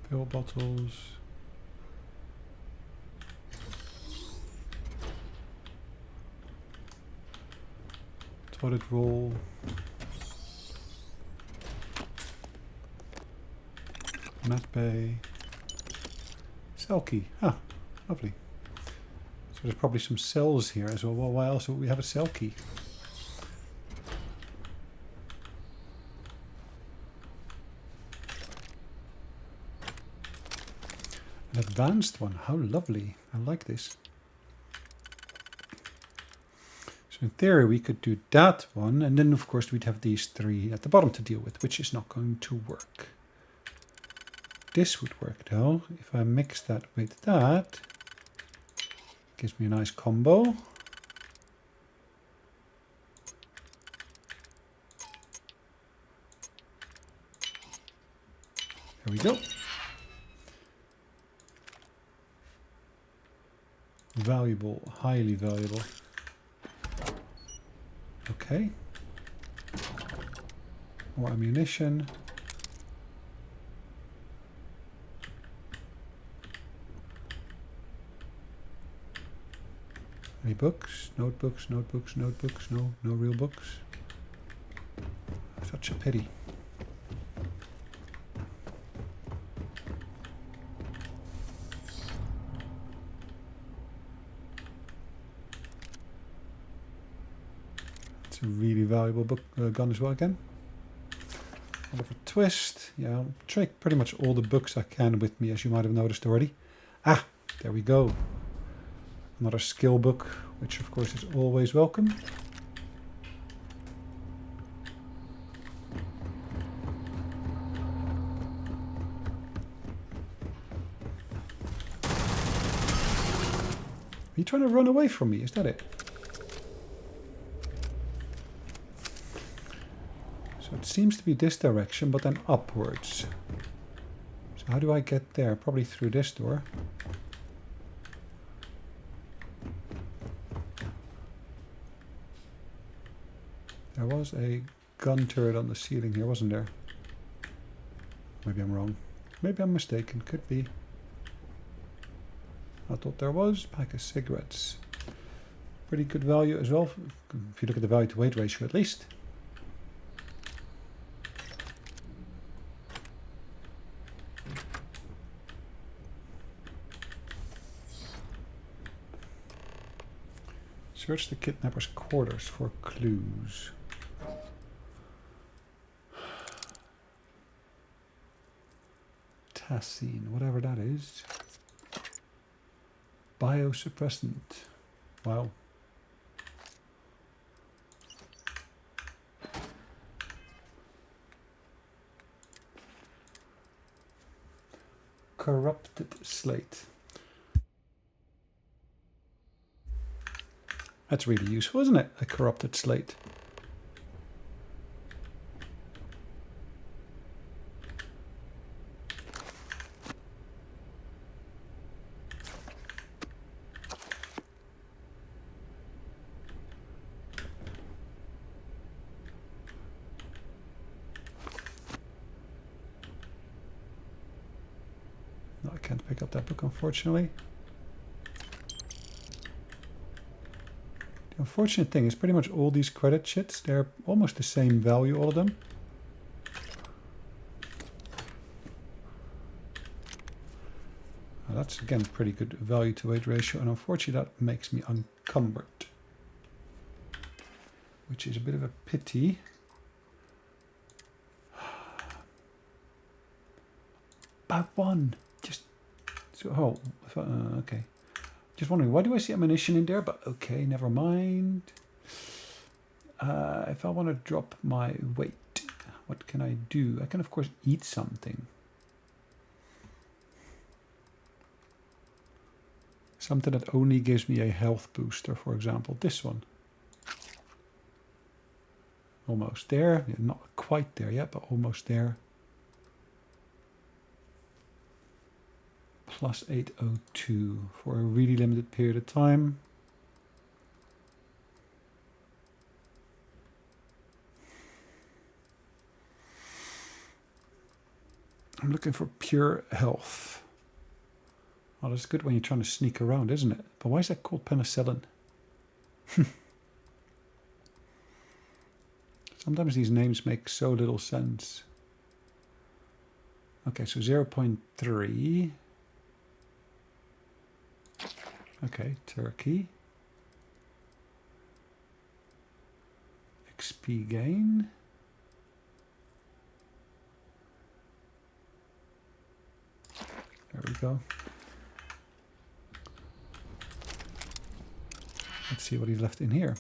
Pill bottles. Toilet roll. Mat bay. Cell key. Ah, lovely. So there's probably some cells here as well. Well, why else would we have a cell key? An advanced one. How lovely. I like this. So in theory we could do that one, and then of course we'd have these three at the bottom to deal with, which is not going to work. This would work though. If I mix that with that, gives me a nice combo. There we go. Valuable, highly valuable. Okay. More ammunition. Any books? Notebooks, notebooks, notebooks. No, no real books. Such a pity. It's a really valuable book gun as well again. Oliver Twist. Yeah, I'll take pretty much all the books I can with me, as you might have noticed already. Ah, there we go. Another skill book, which of course is always welcome. Are you trying to run away from me? Is that it? So it seems to be this direction, but then upwards. So how do I get there? Probably through this door. There was a gun turret on the ceiling here, wasn't there? Maybe I'm wrong. Maybe I'm mistaken. Could be. I thought there was. Pack of cigarettes. Pretty good value as well, if you look at the value to weight ratio at least. Search the kidnapper's quarters for clues. Tassine, whatever that is. Biosuppressant. Wow. Corrupted slate. That's really useful, isn't it? A corrupted slate. No, I can't pick up that book, unfortunately. The unfortunate thing is pretty much all these credit shits, they're almost the same value, all of them. Now that's again pretty good value to weight ratio, and unfortunately that makes me encumbered. Which is a bit of a pity. About one. Just so, okay. Just wondering, why do I see ammunition in there? But okay, never mind. If I want to drop my weight, what can I do? I can, of course, eat something. Something that only gives me a health booster, for example. This one. Almost there. Yeah, not quite there yet, but almost there. Plus 802 for a really limited period of time. I'm looking for pure health. Well, that's good when you're trying to sneak around, isn't it? But why is that called penicillin? Sometimes these names make so little sense. Okay, so 0.3. Okay, turkey. XP gain. There we go. Let's see what he's left in here.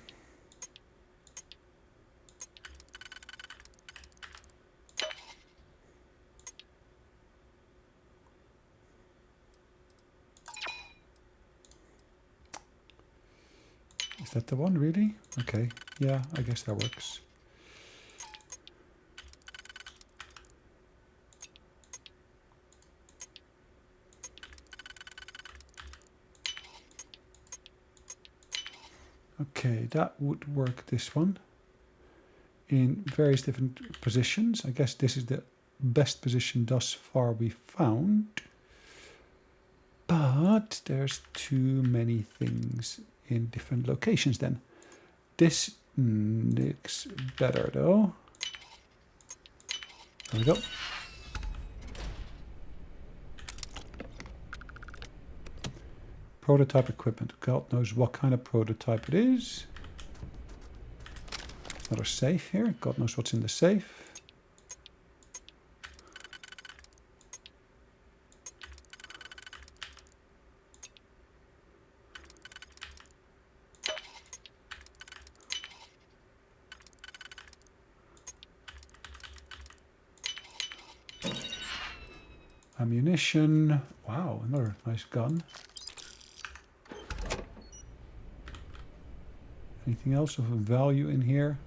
Is that the one, really? Okay, yeah, I guess that works. Okay, that would work, this one. In various different positions. I guess this is the best position thus far we found. But there's too many things in different locations then. This looks better though. There we go. Prototype equipment. God knows what kind of prototype it is. Another safe here. God knows what's in the safe. Ammunition. Wow, another nice gun. Anything else of value in here?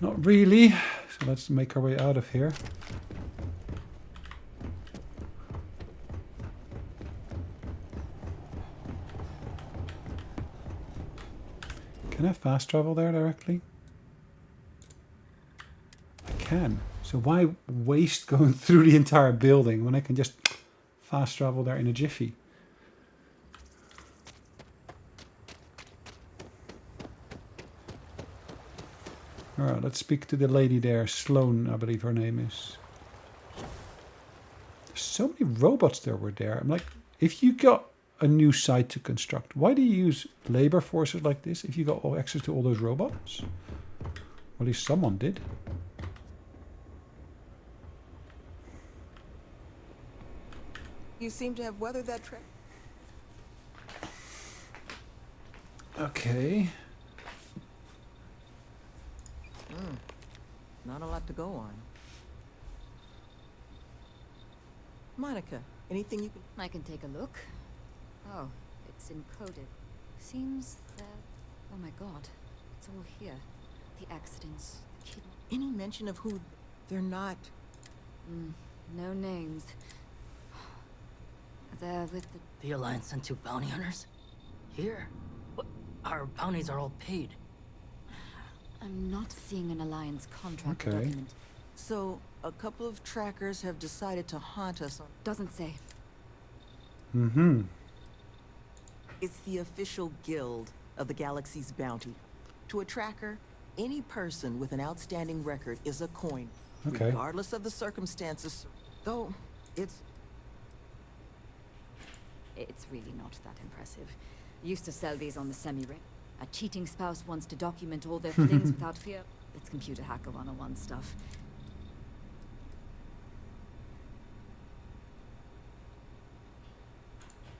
Not really. So let's make our way out of here. Can I fast travel there directly? I can. So why waste going through the entire building when I can just fast travel there in a jiffy? Alright, let's speak to the lady there. Sloan, I believe her name is. So many robots there were there. I'm like, if you got a new site to construct, why do you use labor forces like this if you got all access to all those robots? Or at least someone did. You seem to have weathered that trip. Okay. Not a lot to go on. Monica, anything you can... I can take a look. Oh, it's encoded. Seems that... Oh my god. It's all here. The accidents, the kid... Any mention of who... They're not... No names. They're with the... The Alliance sent 2 bounty hunters? Here? What? Our bounties are all paid. I'm not seeing an Alliance contract Okay. document. So, a couple of trackers have decided to haunt us on... Doesn't say. Mm-hmm. It's the official guild of the galaxy's bounty. To a tracker, any person with an outstanding record is a coin. Okay. Regardless of the circumstances. Though, it's really not that impressive. Used to sell these on the semi-ring. A cheating spouse wants to document all their flings without fear. It's computer hacker 101 stuff.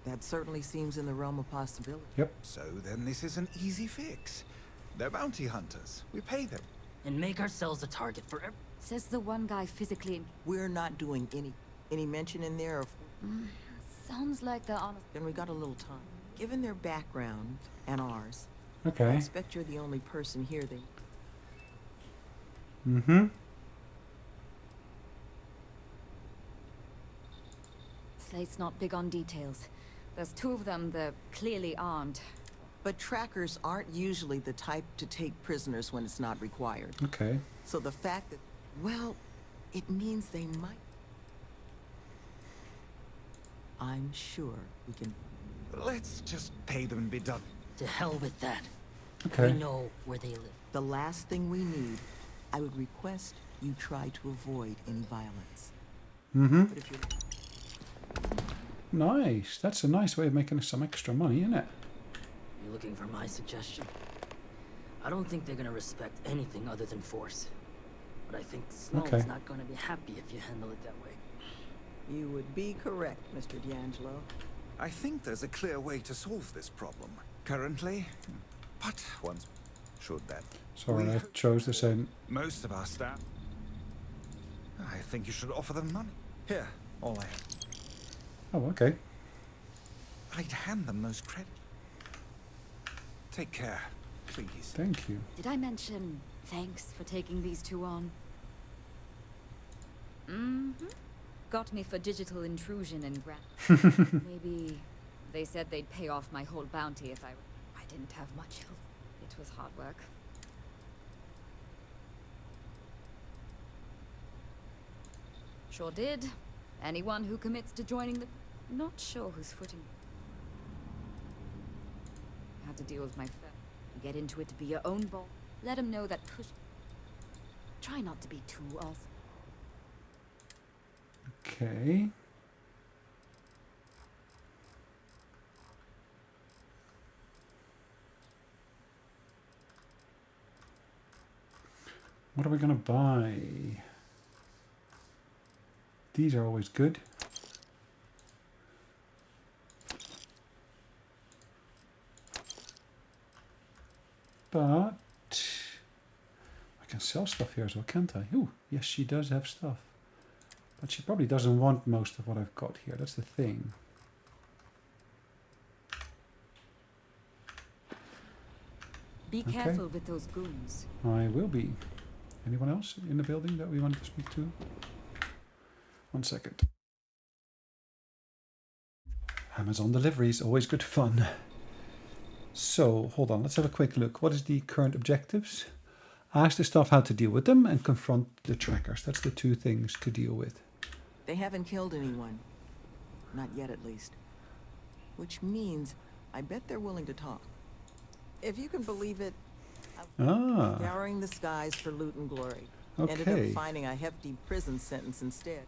That certainly seems in the realm of possibility. Yep. So then this is an easy fix. They're bounty hunters. We pay them. And make ourselves a target for every... Says the one guy physically... We're not doing any mention in there of... Sounds like they're on... Then we got a little time. Given their background and ours, I Okay. expect you're the only person here they... Mm-hmm. Slate's not big on details. There's 2 of them, they're clearly armed. But trackers aren't usually the type to take prisoners when it's not required. Okay. So the fact that... Well, it means they might... I'm sure we can... Let's just pay them and be done. To hell with that. Okay. We know where they live. The last thing we need, I would request you try to avoid any violence. Mm-hmm. But if you're... Nice. That's a nice way of making some extra money, isn't it? You looking for my suggestion? I don't think they're gonna respect anything other than force. But I think Sloan's Okay. not gonna be happy if you handle it that way. You would be correct, Mr. D'Angelo. I think there's a clear way to solve this problem. Currently, but once should that. Sorry, I chose the same. Most of our staff. I think you should offer them money. Here, all I have. Oh, okay. I'd hand them most credit. Take care, please. Thank you. Did I mention thanks for taking these 2 on? Got me for digital intrusion and grant. Maybe they said they'd pay off my whole bounty if I didn't have much help. It was hard work. Sure did. Anyone who commits to joining the... Not sure who's footing... Had to deal with my friend. Get into it to be your own boss. Let him know that push... Try not to be too off. Okay. What are we going to buy? These are always good. But I can sell stuff here as well, can't I? Ooh, yes, she does have stuff. But she probably doesn't want most of what I've got here. That's the thing. Be Okay. careful with those goons. I will be. Anyone else in the building that we wanted to speak to? 1 second. Amazon deliveries, always good fun. So, hold on, let's have a quick look. What is the current objectives? Ask the staff how to deal with them and confront the trackers. That's the 2 things to deal with. They haven't killed anyone. Not yet, at least. Which means, I bet they're willing to talk. If you can believe it, scouring the skies for loot and glory. Ended up finding a hefty prison sentence instead.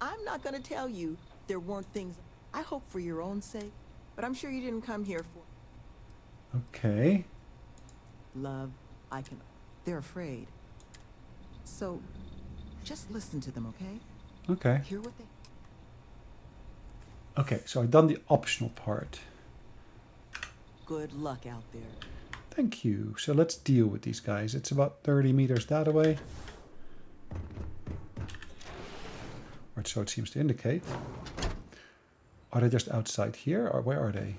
I'm not gonna tell you there weren't things I hope for your own sake, but I'm sure you didn't come here for. Okay. Love, I can. They're afraid. So, just listen to them, okay? Okay. Hear what they. Okay, so I've done the optional part. Good luck out there. Thank you. So let's deal with these guys. It's about 30 meters that away. Or so it seems to indicate. Are they just outside here, or where are they?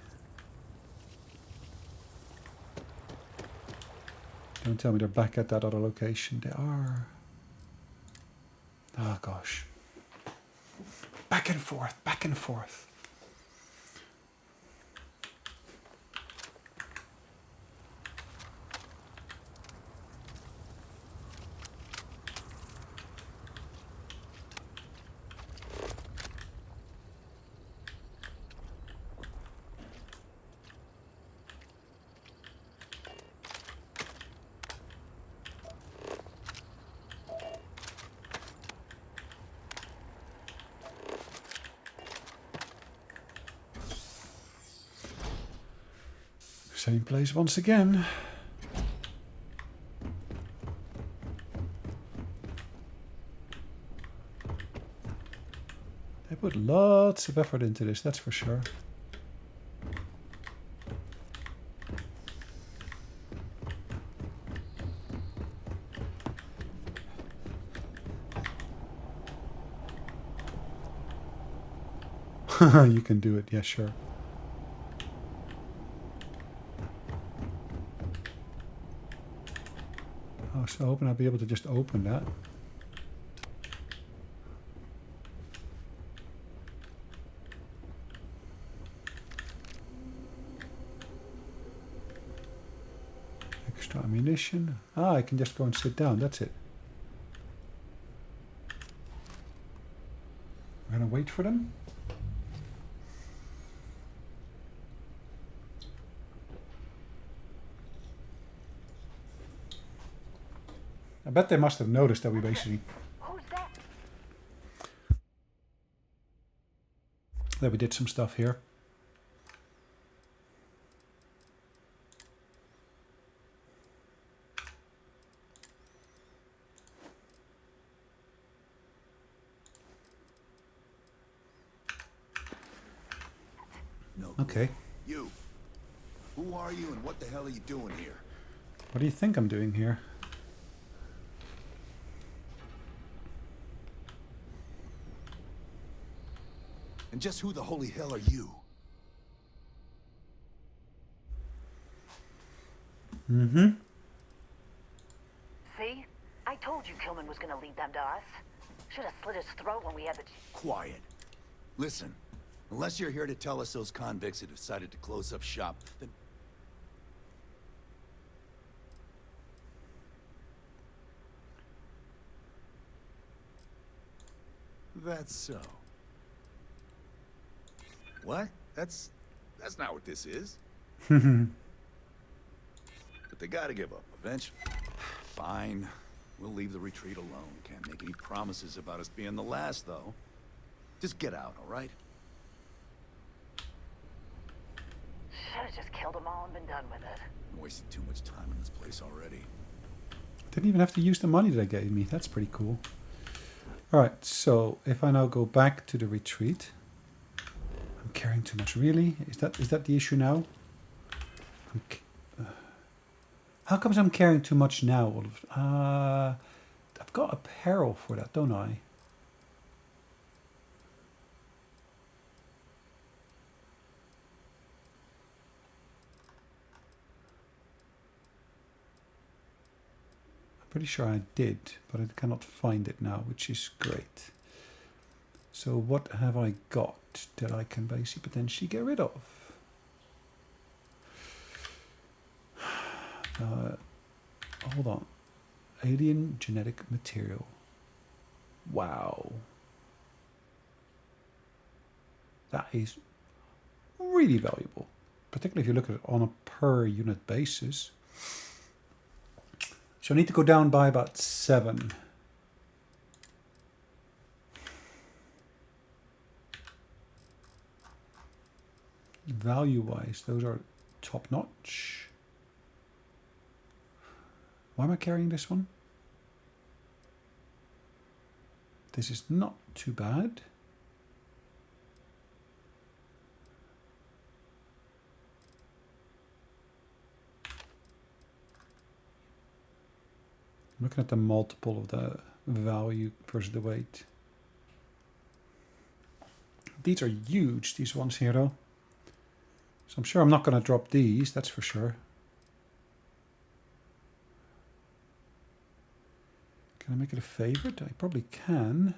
Don't tell me they're back at that other location. They are. Oh gosh. Back and forth, back and forth. Same place once again. They put lots of effort into this, that's for sure. You can do it, yeah, sure. Oh, so hoping I'll be able to just open that. Extra ammunition. Ah, I can just go and sit down, that's it. I'm gonna wait for them. I bet they must have noticed that we basically... Who's that? That we did some stuff here. No. Okay. You. Who are you and what the hell are you doing here? What do you think I'm doing here? And just who the holy hell are you? Mm-hmm. See? I told you Kilman was gonna lead them to us. Should have slit his throat when we had the... Quiet. Listen, unless you're here to tell us those convicts have decided to close up shop, then... That's so. What? That's not what this is. But they gotta give up eventually. Fine. We'll leave the retreat alone. Can't make any promises about us being the last, though. Just get out, all right? Should have just killed them all and been done with it. I'm wasting too much time in this place already. Didn't even have to use the money that they gave me. That's pretty cool. Alright, so if I now go back to the retreat... I'm carrying too much, really? Is that the issue now? How comes I'm carrying too much now? I've got apparel for that, don't I? Pretty sure I did, but I cannot find it now, which is great. So what have I got that I can basically potentially get rid of? Hold on. Alien genetic material. Wow. That is really valuable, particularly if you look at it on a per unit basis. So I need to go down by about 7. Value-wise, those are top-notch. Why am I carrying this one? This is not too bad. I'm looking at the multiple of the value versus the weight. These are huge, these ones here though. So I'm sure I'm not going to drop these, that's for sure. Can I make it a favorite? I probably can.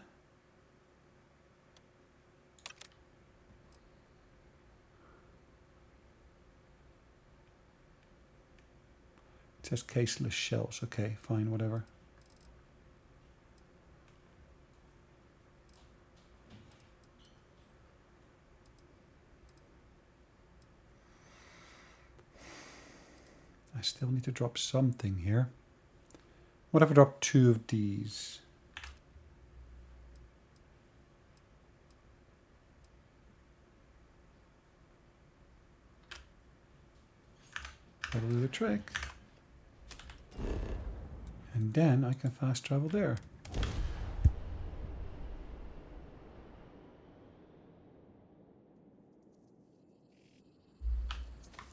It says caseless shells. Okay, fine, whatever. I still need to drop something here. What if I drop 2 of these? That'll do the trick. And then I can fast travel there.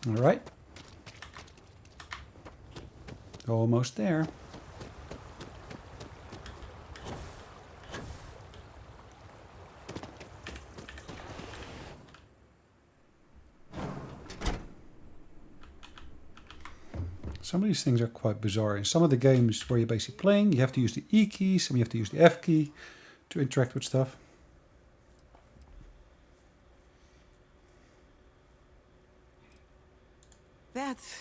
All right. Almost there. Some of these things are quite bizarre. In some of the games where you're basically playing, you have to use the E key, some you have to use the F key to interact with stuff. That's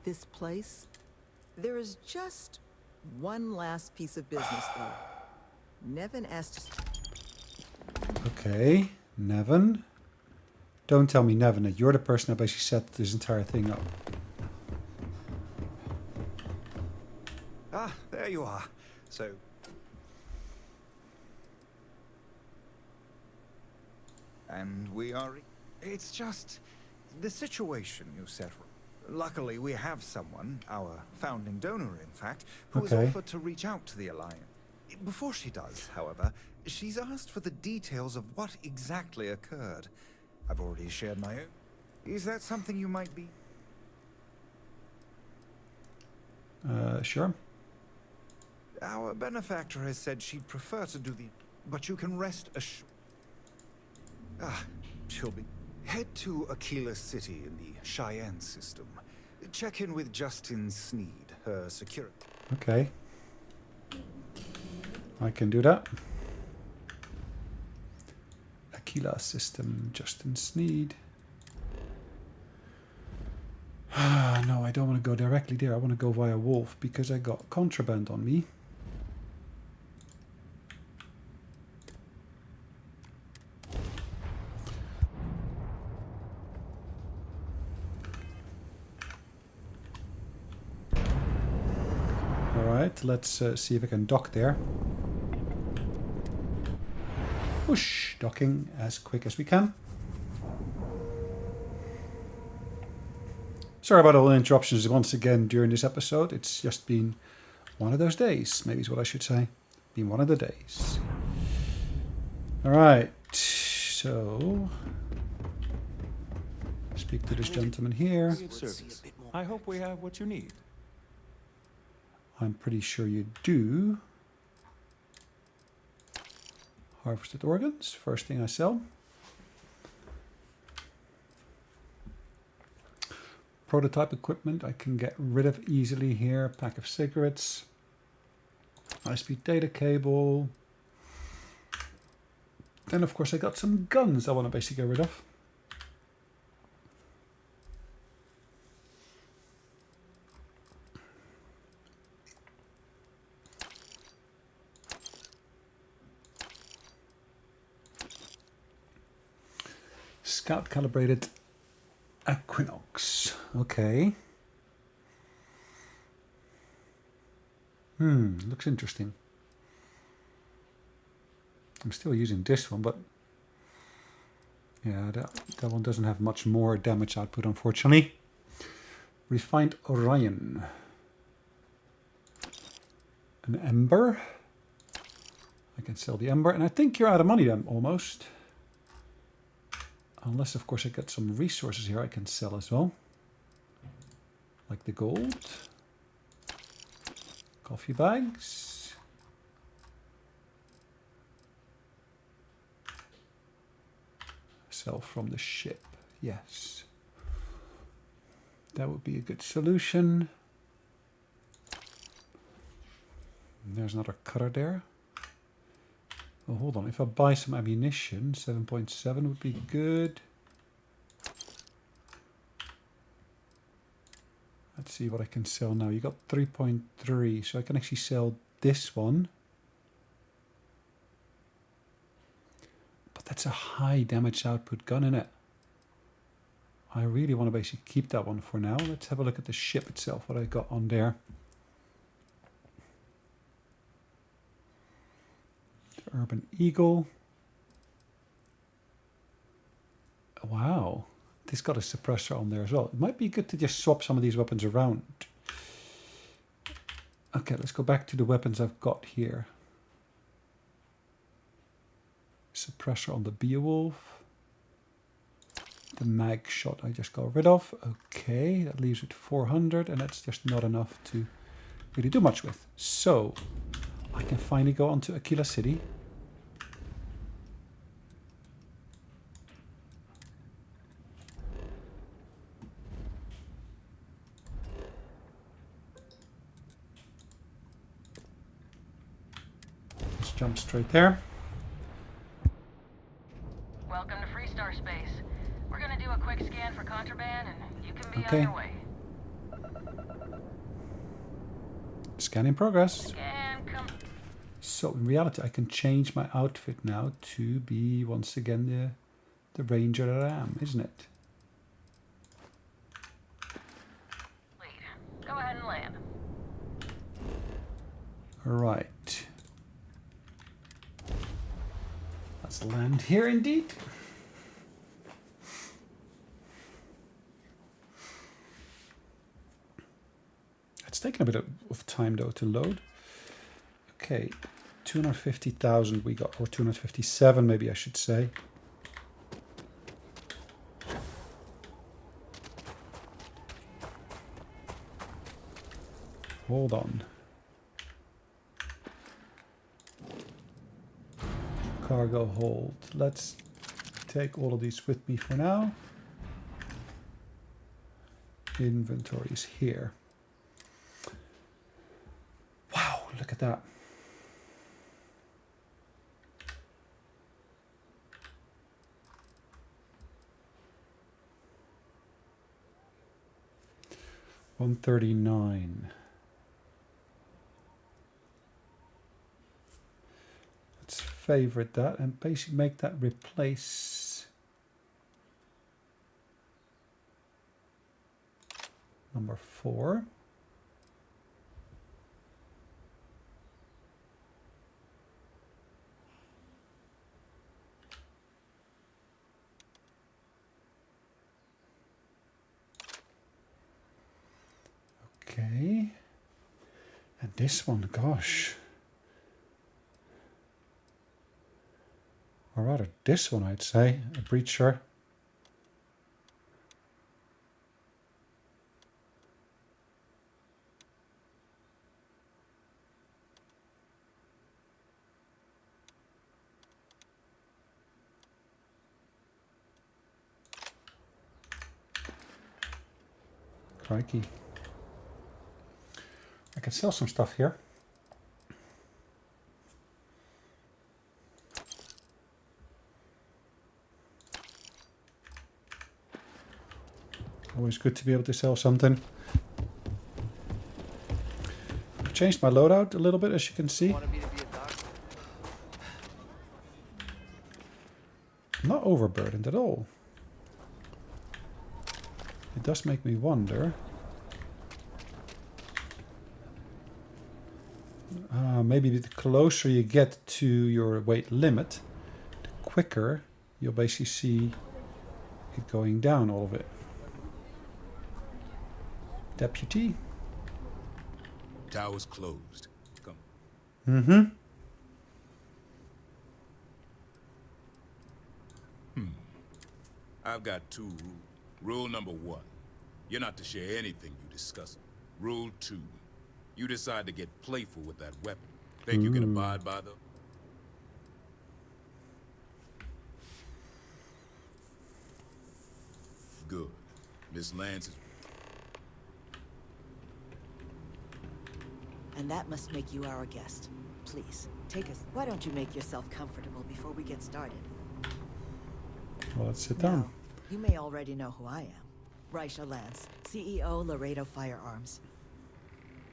this place. There is just one last piece of business, though. Nevin asked us. Okay, Nevin. Don't tell me, Nevin, that you're the person that basically set this entire thing up. Ah, there you are. So... And we are... It's just... the situation you set. Luckily, we have someone, our founding donor, in fact, who has offered to reach out to the Alliance. Before she does, however, she's asked for the details of what exactly occurred. I've already shared my own. Is that something you might be... Sure. Our benefactor has said she'd prefer to do the... But you can rest assured... she'll be... Head to Aquila City in the Cheyenne system. Check in with Justin Sneed, her security. Okay. I can do that. Aquila system, Justin Sneed. No, I don't want to go directly there. I want to go via Wolf because I got contraband on me. Alright, let's see if I can dock there. Whoosh, docking as quick as we can. Sorry about all the interruptions once again during this episode. It's just been one of those days, maybe is what I should say. Been one of the days. Alright, so... speak to this gentleman here. I hope we have what you need. I'm pretty sure you do. Harvested organs, first thing I sell. Prototype equipment I can get rid of easily here. Pack of cigarettes. High-speed data cable. Then of course I got some guns I want to basically get rid of. Scout calibrated Equinox. Okay. Looks interesting. I'm still using this one, but yeah, that one doesn't have much more damage output, unfortunately. Refined Orion. An Ember. I can sell the Ember, and I think you're out of money then, almost. Unless, of course, I get some resources here I can sell as well. Like the gold. Coffee bags. Sell from the ship. Yes. That would be a good solution. There's another cutter there. Oh, hold on. If I buy some ammunition, 7.7 would be good. Let's see what I can sell now. You got 3.3, so I can actually sell this one. But that's a high damage output gun, isn't it? I really want to basically keep that one for now. Let's have a look at the ship itself, what I got on there. The Urban Eagle. Wow. This got a suppressor on there as well. It might be good to just swap some of these weapons around. Okay, let's go back to the weapons I've got here. Suppressor on the Beowulf. The mag shot I just got rid of. Okay, that leaves it 400, and that's just not enough to really do much with. So, I can finally go on to Aquila City. Let's jump straight there. Welcome to Freestar Space. We're gonna do a quick scan for contraband, and you can be Okay. on your way. Scan in progress. Scan So in reality, I can change my outfit now to be once again the ranger that I am, isn't it? complete. Go ahead and land. All right. Let's land here indeed. It's taken a bit of time though to load. Okay, 250,000 we got, or 257 maybe I should say. Hold on. Cargo hold. Let's take all of these with me for now. Inventory is here. Wow, look at that. $139. Let's favorite that and basically make that replace number 4. Okay. And this one, gosh. Or rather this one, I'd say. A breacher. Crikey. I can sell some stuff here. Always good to be able to sell something. I've changed my loadout a little bit, as you can see. Not overburdened at all. It does make me wonder. Maybe the closer you get to your weight limit, the quicker you'll basically see it going down, all of it. Deputy. Tower's closed. Come. Mm-hmm. I've got 2 rules. Rule number 1, you're not to share anything you discuss. Rule 2, you decide to get playful with that weapon. Think you can abide by them? Good. Miss Lance is... And that must make you our guest. Please, take us. Why don't you make yourself comfortable before we get started? Well, let's sit down. Now, you may already know who I am. Raisha Lance, CEO, Laredo Firearms.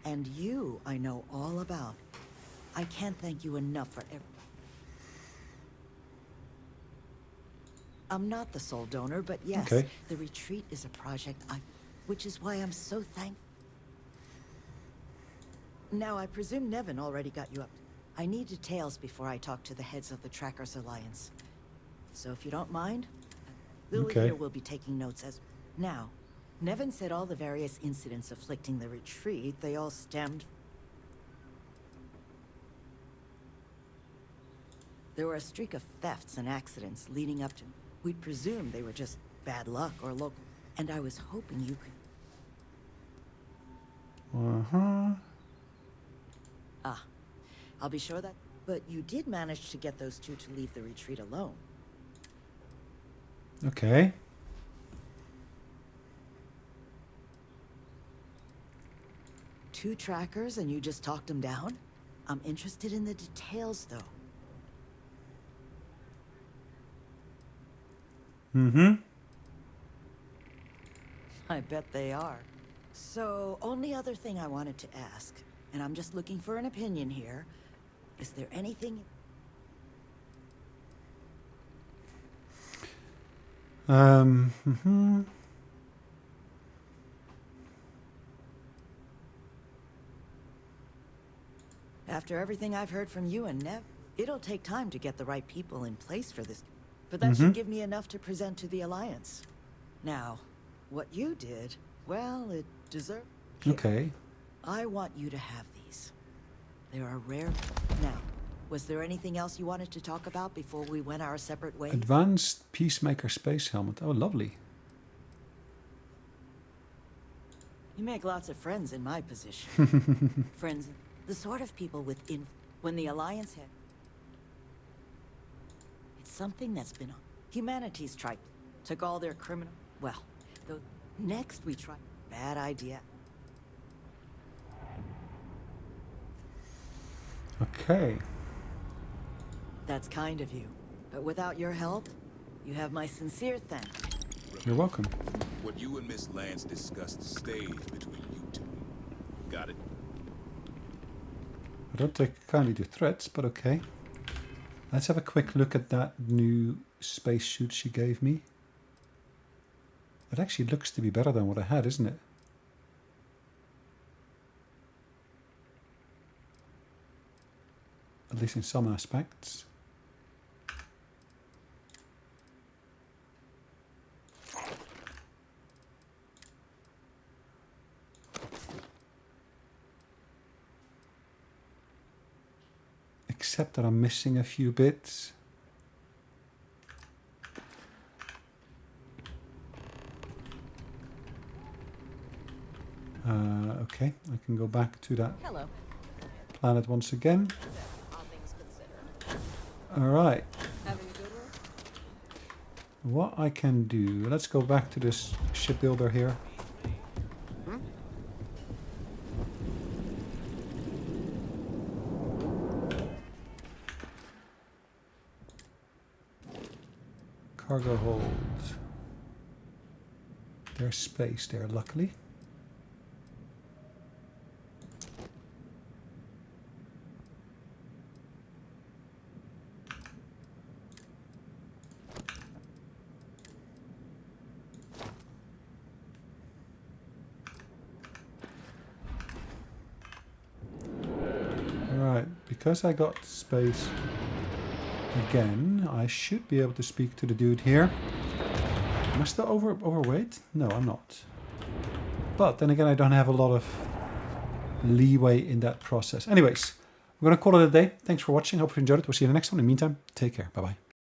And you, I know all about. I can't thank you enough for everything. I'm not the sole donor, but yes, the retreat is a project which is why I'm so thankful. Now, I presume Nevin already got you up. I need details before I talk to the heads of the Trackers Alliance. So if you don't mind, Lily here will be taking notes as... Now, Nevin said all the various incidents afflicting the retreat, they all stemmed... There were a streak of thefts and accidents leading up to... We'd presume they were just bad luck or local. And I was hoping you could... I'll be sure that... But you did manage to get those 2 to leave the retreat alone. Okay. Two trackers and you just talked them down? I'm interested in the details, though. Mm-hmm. I bet they are. So, only other thing I wanted to ask, and I'm just looking for an opinion here, is there anything... After everything I've heard from you and Nev, it'll take time to get the right people in place for this. But that should give me enough to present to the Alliance. Now, what you did, well, it deserves... Okay. I want you to have these. They're a rare... Now, was there anything else you wanted to talk about before we went our separate ways? Advanced Peacemaker space helmet. Oh, lovely. You make lots of friends in my position. Friends, the sort of people within... When the Alliance had... It's something that's been on. Humanity's tried. Took all their criminal... Well, next we try... Bad idea. Okay. That's kind of you. But without your help, you have my sincere thanks. You're welcome. What you and Miss Lance discussed stays between you 2. Got it? I don't take kindly to threats, but okay. Let's have a quick look at that new spacesuit she gave me. It actually looks to be better than what I had, isn't it? At least in some aspects. Except that I'm missing a few bits. Okay, I can go back to that planet once again. Alright. What I can do, let's go back to this shipbuilder here. cargo hold. There's space there, luckily. Right, because I got space again, I should be able to speak to the dude here. Am I still overweight? No, I'm not. But then again, I don't have a lot of leeway in that process. Anyways, I'm going to call it a day. Thanks for watching. Hope you enjoyed it. We'll see you in the next one. In the meantime, take care. Bye-bye.